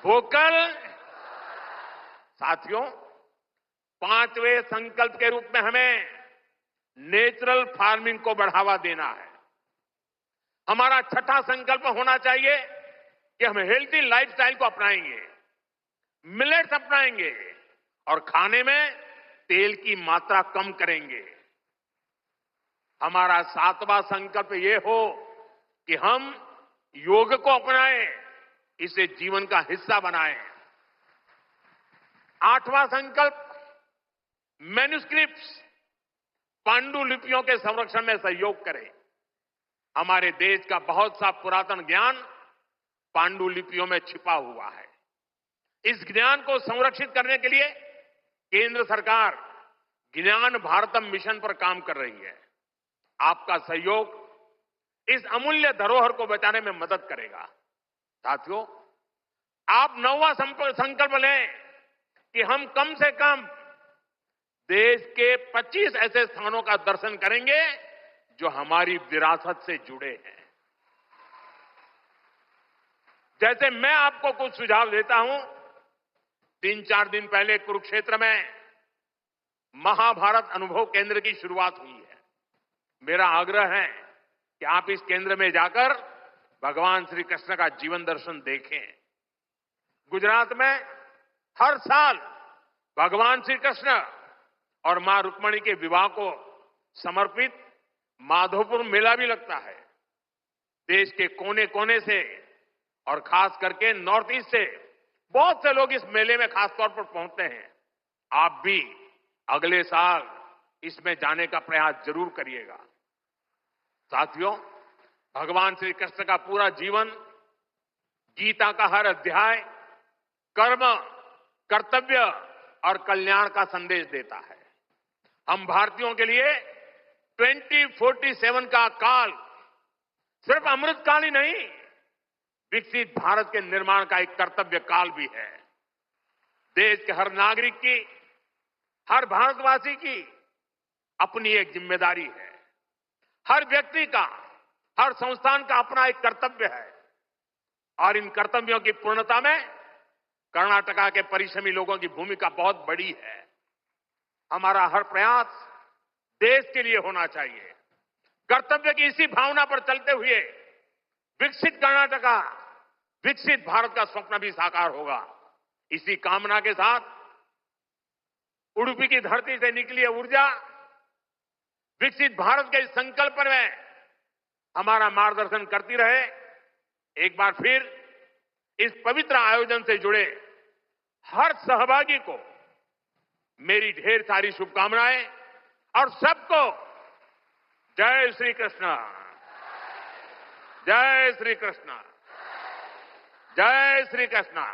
vocal. साथियों, 5वें संकल्प के रूप में हमें नेचुरल फार्मिंग को बढ़ावा देना है। हमारा छठा संकल्प होना चाहिए कि हम हेल्थी लाइफस्टाइल को अपनाएंगे, मिलेट्स अपनाएंगे और खाने में तेल की मात्रा कम करेंगे। हमारा 7वां संकल्प ये हो कि हम योग को अपनाएं, इसे जीवन का हिस्सा बनाएं। 8वां संकल्प, मैन्युस्क्रिप्ट्स, पांडुलिपियों के संरक्षण में सहयोग करें। हमारे देश का बहुत सा पुरातन ज्ञान पांडुलिपियों में छिपा हुआ है। इस ज्ञान को संरक्षित करने के लिए केंद्र सरकार ज्ञान भारतम मिशन पर काम कर रही है। आपका सहयोग इस अमूल्य धरोहर को बचाने में मदद करेगा। साथियों, आप 9वां संकल्प लें कि हम कम से कम देश के 25 ऐसे स्थानों का दर्शन करेंगे जो हमारी विरासत से जुड़े हैं। जैसे मैं आपको कुछ सुझाव देता हूं, 3-4 दिन पहले कुरुक्षेत्र में महाभारत अनुभव केंद्र की शुरुआत हुई है। मेरा आग्रह है कि आप इस केंद्र में जाकर भगवान श्री कृष्ण का जीवन दर्शन देखें। गुजरात में हर साल भगवान श्री कृष्ण और मां रुक्मणी के विवाह को समर्पित माधोपुर मेला भी लगता है। देश के कोने कोने से और खास करके नॉर्थ ईस्ट से बहुत से लोग इस मेले में खास तौर पर पहुंचते हैं। आप भी अगले साल इसमें जाने का प्रयास जरूर करिएगा। साथियों, भगवान श्री कृष्ण का पूरा जीवन, गीता का हर अध्याय कर्म, कर्तव्य और कल्याण का संदेश देता है। हम भारतीयों के लिए 2047 का काल सिर्फ अमृत काल ही नहीं, विकसित भारत के निर्माण का एक कर्तव्य काल भी है। देश के हर नागरिक की, हर भारतवासी की अपनी एक जिम्मेदारी है। हर व्यक्ति का, हर संस्थान का अपना एक कर्तव्य है और इन कर्तव्यों की पूर्णता में कर्नाटका के परिश्रमी लोगों की भूमिका बहुत बड़ी है। हमारा हर प्रयास देश के लिए होना चाहिए। कर्तव्य की इसी भावना पर चलते हुए विकसित कर्नाटका, विकसित भारत का स्वप्न भी साकार होगा। इसी कामना के साथ उडुपी की धरती से निकली ऊर्जा विकसित भारत के इस संकल्प में हमारा मार्गदर्शन करती रहे। एक बार फिर इस पवित्र आयोजन से जुड़े हर सहभागी को मेरी ढेर सारी शुभकामनाएं और सबको जय श्री कृष्ण, जय श्री कृष्ण, जय श्री कृष्ण।